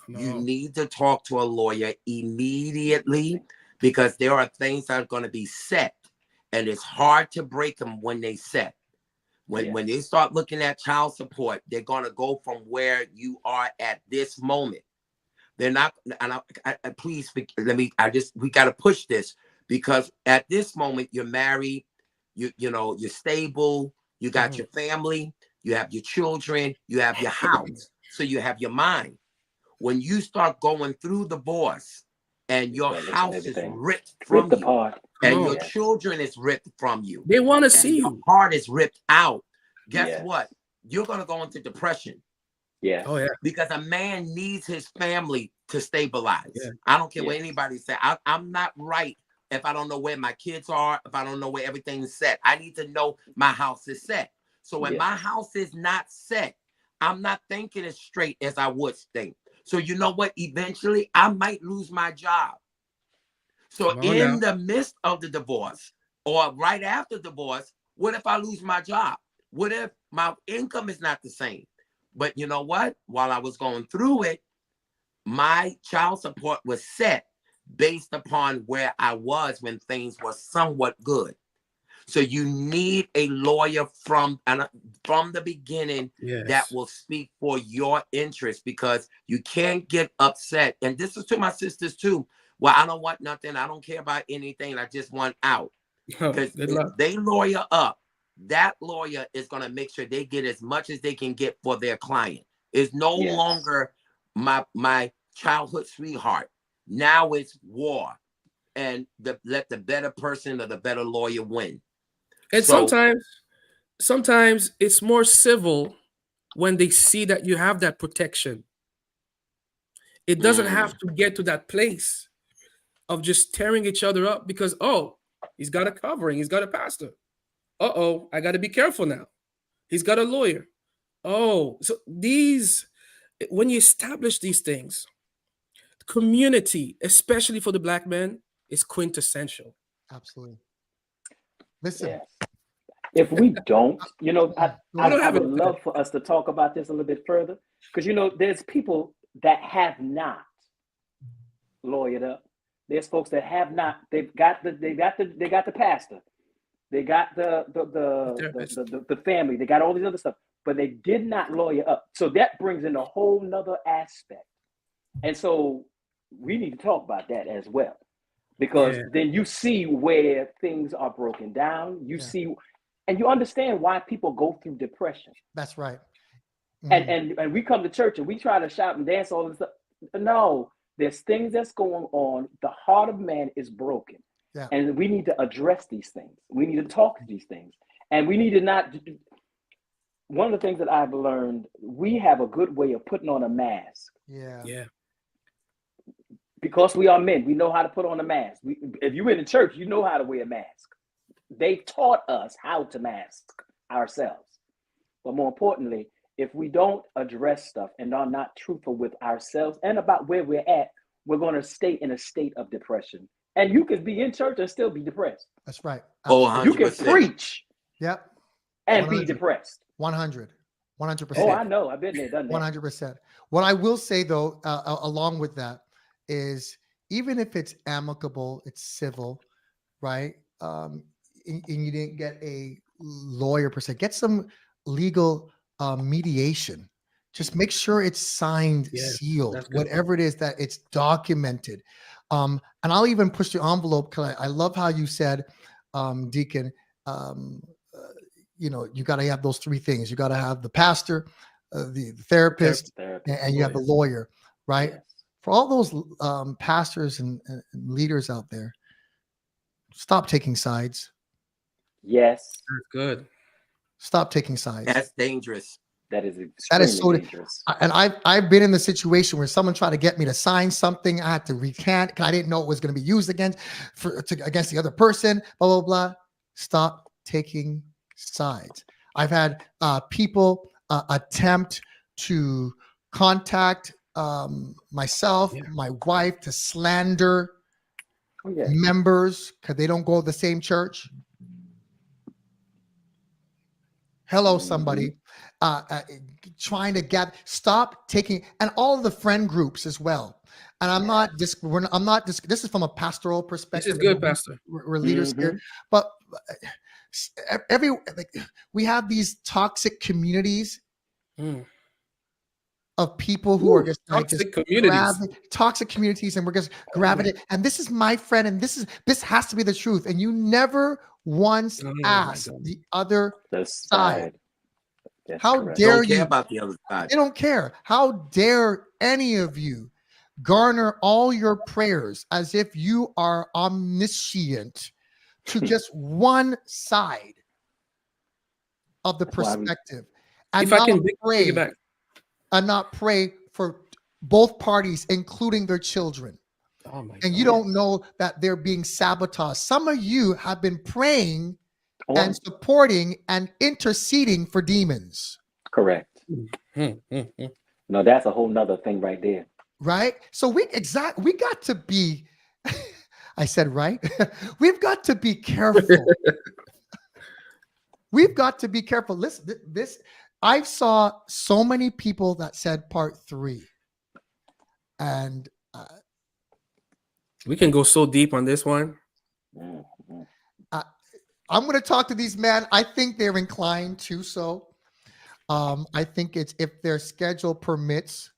you No. need to talk to a lawyer immediately, because there are things that are going to be set, and it's hard to break them when they set. When they start looking at child support, they're going to go from where you are at this moment. They're not, and please, we got to push this, because at this moment you're married, you're stable, you got your family, you have your children, you have your house, so you have your mind. When you start going through divorce and your house is ripped from you, apart, and your children is ripped from you, They want to and see your you. heart is ripped out, guess Yes. what? You're going to go into depression. Yeah. Oh yeah. Because a man needs his family to stabilize. Yeah. I don't care what Yes. anybody say. I'm not right if I don't know where my kids are, if I don't know where everything's set. I need to know my house is set. So when Yes. my house is not set, I'm not thinking as straight as I would think. So you know what? Eventually, I might lose my job. So Come on in now. the midst of the divorce, or right after divorce, what if I lose my job? What if my income is not the same? But you know what? While I was going through it, my child support was set based upon where I was when things were somewhat good. So you need a lawyer from the beginning that Yes. will speak for your interest, because you can't get upset. And this is to my sisters too. Well, I don't want nothing. I don't care about anything. I just want out. Oh, Because good if luck. they lawyer up, that lawyer is going to make sure they get as much as they can get for their client. It's no Yes. longer my childhood sweetheart. Now it's war, and let the better person or the better lawyer win. And So- sometimes it's more civil when they see that you have that protection. It doesn't have to get to that place of just tearing each other up because, oh, he's got a covering, he's got a pastor. Uh-oh, I got to be careful now. He's got a lawyer. Oh, so when you establish these things, community, especially for the Black men, is quintessential. Absolutely. Listen, Yes. If we don't, you know, I don't have would it. love for us to talk about this a little bit further, because you know, there's people that have not lawyered up. There's folks that have not. They got the pastor, they got the family, they got all these other stuff, but they did not lawyer up. So that brings in a whole nother aspect, and so we need to talk about that as well, because then you see where things are broken down. You see, and you understand why people go through depression. that's right. And we come to church and we try to shout and dance all this stuff. No, there's things that's going on. The heart of man is broken. Yeah. And we need to address these things. We need to talk to these things. And we need to not. One of the things that I've learned, we have a good way of putting on a mask. Yeah. Because we are men, we know how to put on a mask. If you're in the church, you know how to wear a mask. They've taught us how to mask ourselves. But more importantly, if we don't address stuff and are not truthful with ourselves and about where we're at, we're going to stay in a state of depression. And you can be in church and still be depressed. That's right. Oh, Absolutely. You can 100%. preach Yep. and 100. be depressed. 100. 100%. Oh, I know. I've been there, done that. 100%. What I will say though, along with that, is even if it's amicable, it's civil, right? And you didn't get a lawyer per se, get some legal mediation. Just make sure it's signed, Yes, sealed, that's good. whatever it is, that it's documented. And I'll even push the envelope, because I love how you said, Deacon, you know, you got to have those three things. You got to have the pastor, the therapist, and you have the lawyer, right? Yes. For all those pastors and leaders out there, stop taking sides. Yes, That's good. Stop taking sides. That's dangerous. that is That is extremely so dangerous. And I've been in the situation where someone tried to get me to sign something. I had to recant because I didn't know it was going to be used against the other person. Blah blah blah. Stop taking sides. I've had people attempt to contact myself, my wife, to slander Oh, yeah. members because they don't go to the same church. Hello, somebody. Trying to get stop taking, and all of the friend groups as well. And I'm not this is from a pastoral This perspective. is good, Pastor. We're leaders here, but we have these toxic communities of people who are just Toxic communities. toxic communities, and we're just gravitating. And this is my friend, and this has to be the truth. And you never once ask the other The side. That's How correct. dare Don't care you? about the other side. They don't care. How dare any of you garner all your prayers as if you are omniscient to just one side of the That's why we- perspective, and If I can pray, piggyback, and not pray for both parties, including their children. oh my And you God. don't know that they're being sabotaged. Some of you have been praying Oh, and supporting and interceding for demons, correct. Mm. No, that's a whole nother thing right there. right? So we got to be I said, right? We've got to be careful. We've got to be careful. Listen, this I saw so many people that said part 3, and We can go so deep on this one. Mm, mm. I'm going to talk to these men. I think they're inclined to so. I think it's if their schedule permits.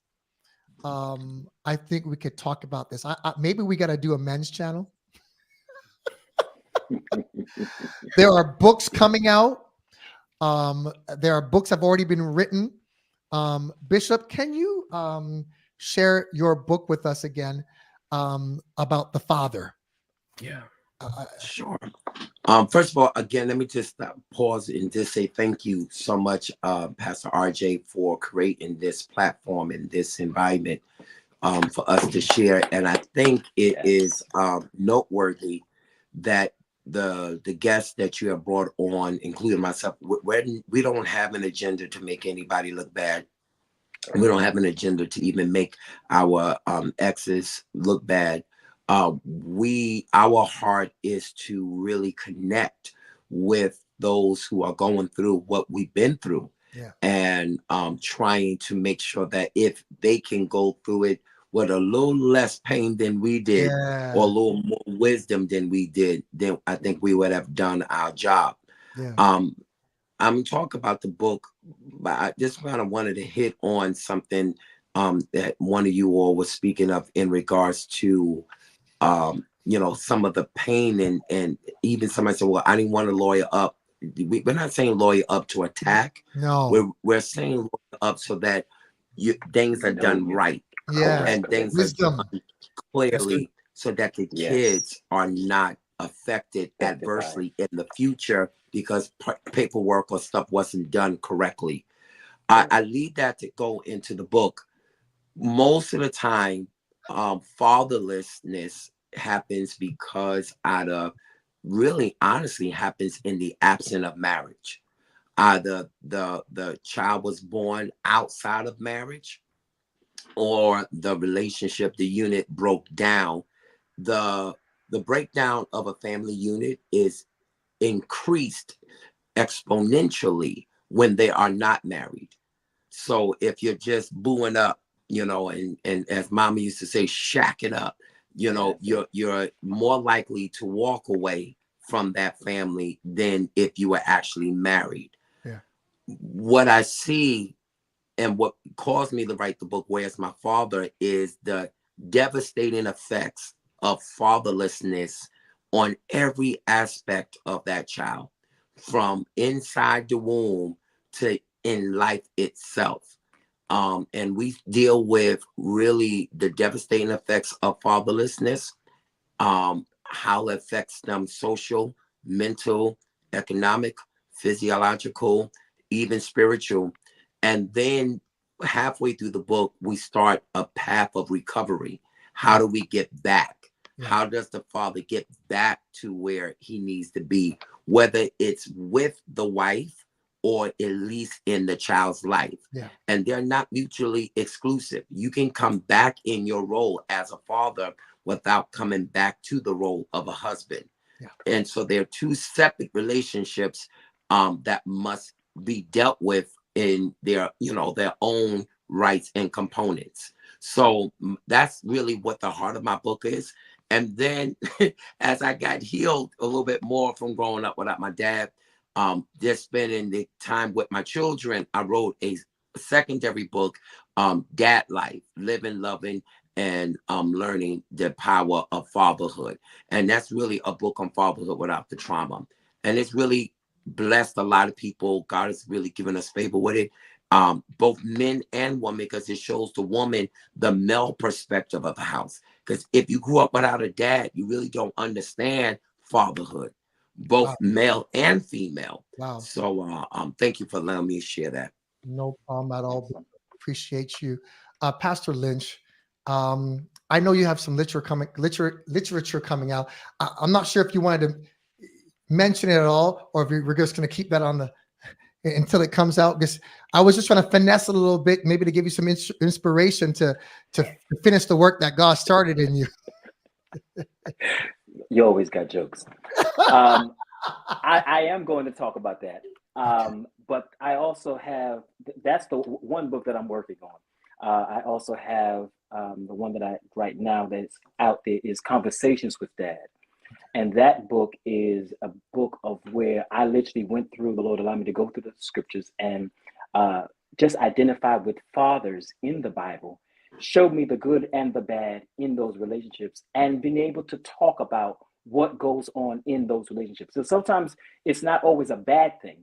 I think we could talk about this. Maybe we got to do a men's channel. There are books coming out. There are books have already been written. Bishop, can you share your book with us again about the father? Yeah. Sure. First of all, again, let me just pause and just say thank you so much, Pastor RJ, for creating this platform and this environment for us to share. And I think it is noteworthy that the guests that you have brought on, including myself, we don't have an agenda to make anybody look bad. We don't have an agenda to even make our exes look bad. Our heart is to really connect with those who are going through what we've been through, and trying to make sure that if they can go through it with a little less pain than we did, or a little more wisdom than we did, then I think we would have done our job. I'm talking about the book, but I just kind of wanted to hit on something that one of you all was speaking of in regards to some of the pain, and even somebody said, well, I didn't want to lawyer up. We're not saying lawyer up to attack. No, we're saying lawyer up so that things are done right, and things are done clearly, so that the kids are not affected adversely in the future because paperwork or stuff wasn't done correctly. I leave that to go into the book. Most of the time, fatherlessness happens because really honestly happens in the absence of marriage. Either the child was born outside of marriage, or the relationship, the unit broke down. The breakdown of a family unit is increased exponentially when they are not married. So if you're just booing up, and as Mama used to say, shacking up, you're more likely to walk away from that family than if you were actually married. What I see and what caused me to write the book, Where's My Father, is the devastating effects of fatherlessness on every aspect of that child, from inside the womb to in life itself. And we deal with really the devastating effects of fatherlessness, how it affects them social, mental, economic, physiological, even spiritual. And then halfway through the book, we start a path of recovery. How do we get back? How does the father get back to where he needs to be, whether it's with the wife or at least in the child's life? And they're not mutually exclusive. You can come back in your role as a father without coming back to the role of a husband. And so they're two separate relationships that must be dealt with in their own rights and components. So that's really what the heart of my book is. And then as I got healed a little bit more from growing up without my dad, just spending the time with my children, I wrote a secondary book, Dad Life, Living, Loving, and Learning the Power of Fatherhood. And that's really a book on fatherhood without the trauma. And it's really blessed a lot of people. God has really given us favor with it, both men and women, because it shows the woman the male perspective of the house. Because if you grew up without a dad, you really don't understand fatherhood, both male and female. So thank you for allowing me to share that. No problem at all. Appreciate you. Pastor Lynch, I know you have some literature coming out. I'm not sure if you wanted to mention it at all, or if we're just going to keep that on until it comes out, because I was just trying to finesse it a little bit, maybe to give you some inspiration to finish the work that God started in you. You always got jokes. I am going to talk about that. But I also have, that's the one book that I'm working on. I also have the one that I right now that's out there is Conversations with Dad. And that book is a book of where I literally went through, the Lord allowed me to go through the scriptures and just identify with fathers in the Bible, showed me the good and the bad in those relationships, and being able to talk about what goes on in those relationships. So sometimes it's not always a bad thing.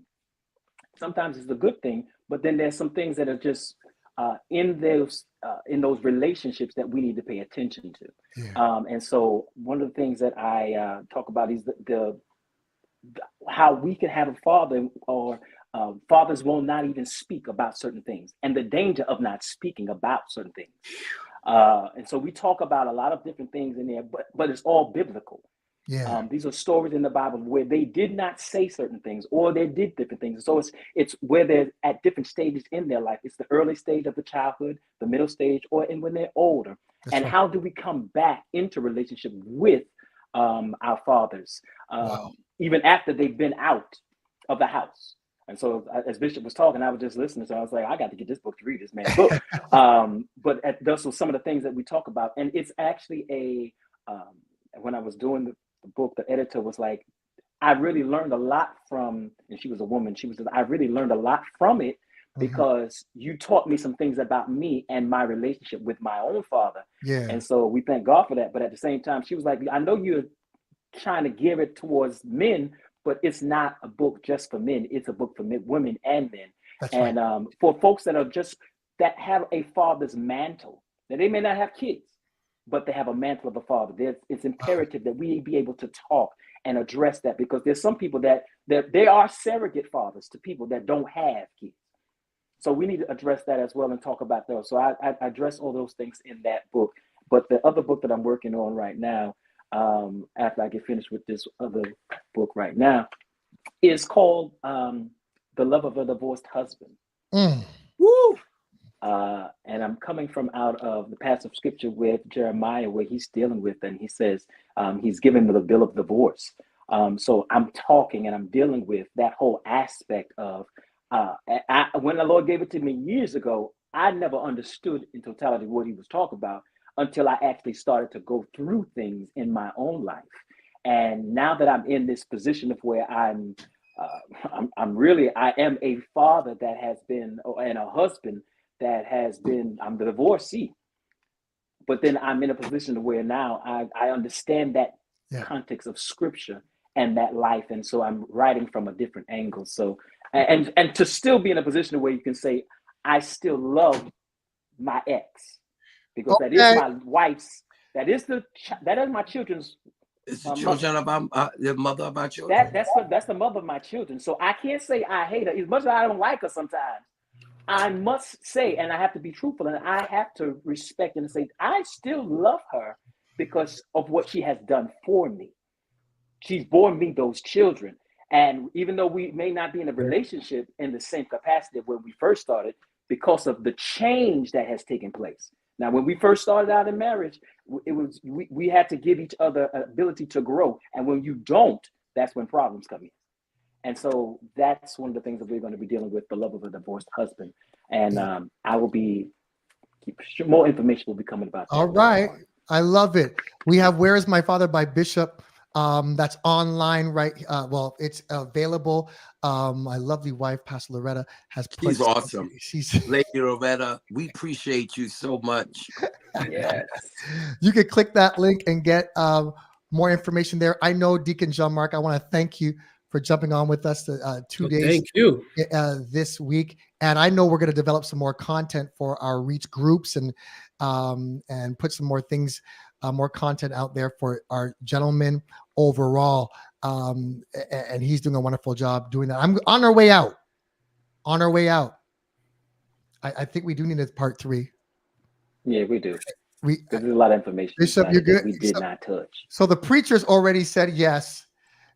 Sometimes it's a good thing, but then there's some things that are just in those relationships that we need to pay attention to. Yeah. And so one of the things that I talk about is the how we can have a father, or fathers will not even speak about certain things, and the danger of not speaking about certain things. And so we talk about a lot of different things in there, but it's all biblical. Yeah. These are stories in the Bible where they did not say certain things, or they did different things. So it's where they're at different stages in their life. It's the early stage of the childhood, the middle stage, and when they're older. That's And right. how do we come back into relationship with our fathers, Wow. even after they've been out of the house? And so as Bishop was talking, I was just listening. So I was like, I got to get this book to read this man's book. But those are some of the things that we talk about. And it's actually when I was doing the book, the editor was like, I really learned a lot from, and she was a woman, I really learned a lot from it because you taught me some things about me and my relationship with my own father. Yeah. And so we thank God for that. But at the same time, she was like, I know you're trying to gear it towards men, but it's not a book just for men. It's a book for women and men. That's right. And for folks that have a father's mantle, that they may not have kids, but they have a mantle of a father. It's imperative that we be able to talk and address that, because there's some people that they are surrogate fathers to people that don't have kids. So we need to address that as well and talk about those. So I address all those things in that book. But the other book that I'm working on right now, after I get finished with this other book right now, is called The Love of a Divorced Husband. Woo! And I'm coming from out of the passage of scripture with Jeremiah, where he's dealing with, and he says he's given the bill of divorce. So I'm talking and I'm dealing with that whole aspect of when the Lord gave it to me years ago, I never understood in totality what he was talking about until I actually started to go through things in my own life. And now that I'm in this position of where I am a father that has been, and a husband that has been, I'm the divorcee, but then I'm in a position where now I understand that context of scripture and that life. And so I'm writing from a different angle. So, and to still be in a position where you can say, I still love my ex, because that is my wife's, that is my children's. It's the children of the mother of our children. That's the mother of my children. So I can't say I hate her, as much as I don't like her sometimes. I must say, and I have to be truthful, and I have to respect and say, I still love her because of what she has done for me. She's born me those children. And even though we may not be in a relationship in the same capacity of when we first started, because of the change that has taken place. Now, when we first started out in marriage, we had to give each other an ability to grow. And when you don't, that's when problems come in. And so that's one of the things that we're going to be dealing with, the love of a divorced husband. And I will be, more information will be coming about that. All right. I love it. We have Where Is My Father by Bishop. That's online, right? Well, it's available. My lovely wife, Pastor Loretta, has put. She's awesome. She's Lady Loretta, we appreciate you so much. Yes. You can click that link and get more information there. I know Deacon John Mark, I want to thank you for jumping on with us 2 days. Thank you. This week, and I know we're going to develop some more content for our Reach groups and put some more things, more content out there for our gentlemen overall. And he's doing a wonderful job doing that. I'm on our way out. On our way out. I think we do need a part 3. Yeah, we do. There's a lot of information. Bishop, you're good. We did not touch. So the preachers already said yes.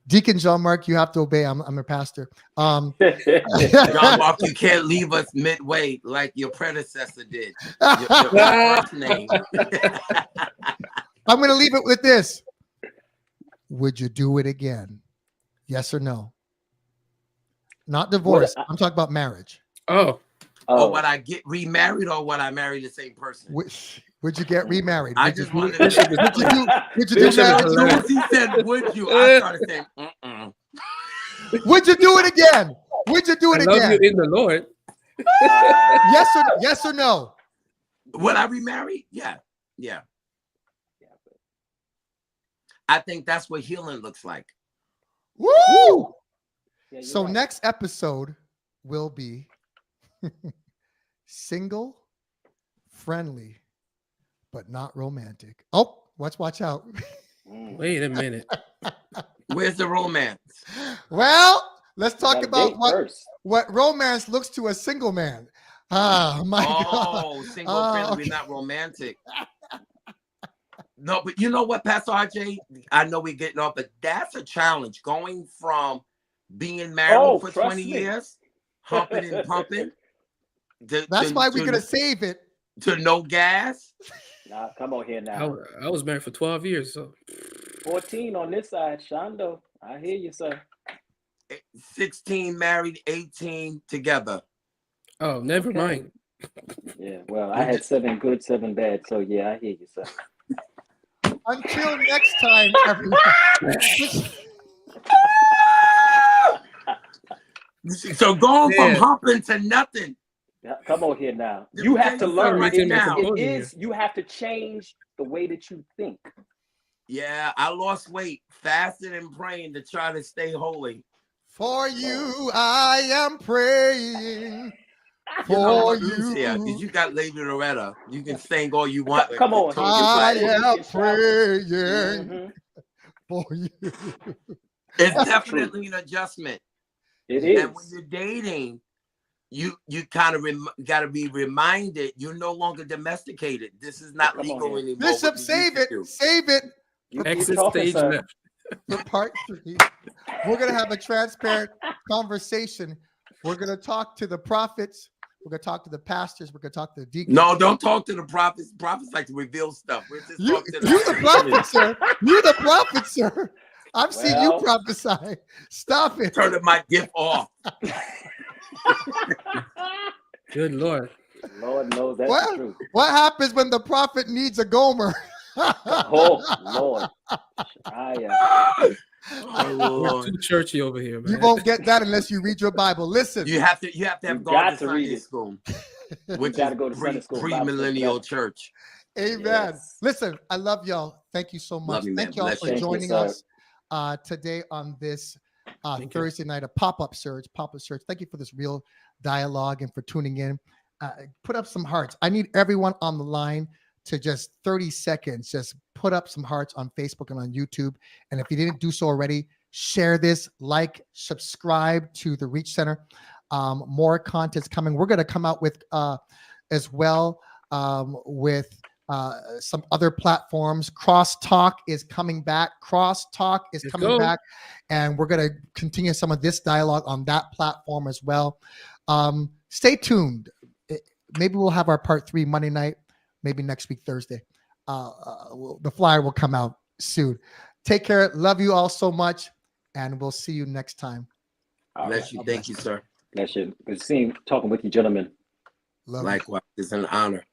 Deacon John Mark, you have to obey. I'm a pastor. John Mark, you can't leave us midway like your predecessor did. Your first name. I'm going to leave it with this. would you do it again? Yes or no? Not divorce. I'm talking about marriage. Oh, Or would I get remarried, or would I marry the same person? Would you get remarried? I Would you just do- wanted would you to. do? Would you do Bishop is marriage? As soon as he said, "Would you?" I started saying, "Mm-mm." Would you do it again? Would you do I it love again? you in the Lord. Yes or no? Would I remarry? Yeah. I think that's what healing looks like. Woo! Yeah, you're So right. next episode will be single, friendly, but not romantic. Oh, watch out. Wait a minute. Where's the romance? Well, let's talk Gotta about date what first. romance looks to a single man. Ah, my God. Oh, single Oh, friendly, okay. we're not romantic. No, but you know what, Pastor RJ? I know we're getting off, but that's a challenge. Going from being married for trust 20 me. years, humping and pumping, That's why we're gonna save it. to no gas. Nah, come on here now. I was married for 12 years, so 14 on this side, Shondo. I hear you, sir. 16 married, 18 together. oh, never Okay. mind. Yeah, well, I had 7 good, 7 bad. So yeah, I hear you, sir. Until next time, everyone. So going from Yeah. humping to nothing. Yeah, come on here now. Let You me have to tell you learn. something right It, now. it is. You have to change the way that you think. Yeah, I lost weight fasting and praying to try to stay holy. For you, I am praying. You know, For Lou's here, 'cause you, you got Lady Loretta. You can sing all you want. Come on, Tony I you Black. can am shout. praying Mhm. for you. It's That's definitely an adjustment. It And when is. you're dating, you kind of got to be reminded you're no longer domesticated. This is not Come on legal here. anymore. Bishop, what we save used it. to do. Save it You keep Exit talking, stage sir. left. for part 3. We're going to have a transparent conversation. We're going to talk to the prophets. We're going to talk to the pastors. We're going to talk to the deacons. No, don't talk to the prophets. Prophets like to reveal stuff. We're just You, talking to you the prophet, sir. You the prophet, sir. I've seen you Well. prophesy. Stop it. Turning my gift off. Good Lord. Lord knows that's Well, the truth. What happens when the prophet needs a Gomer? Oh Lord. Oh, We're Lord. too churchy over here, man. You won't get that unless you read your Bible. Listen, You have to You have got gone to to read Sunday it. school, which gotta is go to Sunday school, Bible pre-millennial study. church. amen. Yes. Listen, I love y'all. Thank you so much. Love you, man. Thank y'all Bless for you. Thank you, joining sir. us today on this Thank you. Thursday night of Pop-Up Surge. Thank you for this real dialogue and for tuning in. Put up some hearts. I need everyone on the line to just 30 seconds, just put up some hearts on Facebook and on YouTube. And if you didn't do so already, share this, like, subscribe to the Reach Center. More content's coming. We're going to come out with as well with some other platforms. Crosstalk is coming back. Crosstalk is Let's coming go. back. And we're going to continue some of this dialogue on that platform as well. Stay tuned. Maybe we'll have our part 3 Monday night, maybe next week, Thursday. The flyer will come out soon. Take care. Love you all so much. And we'll see you next time. All Bless right. you. Thank you, sir. Bless you. Good seeing, talking with you, gentlemen. Love you. Likewise, it's an honor.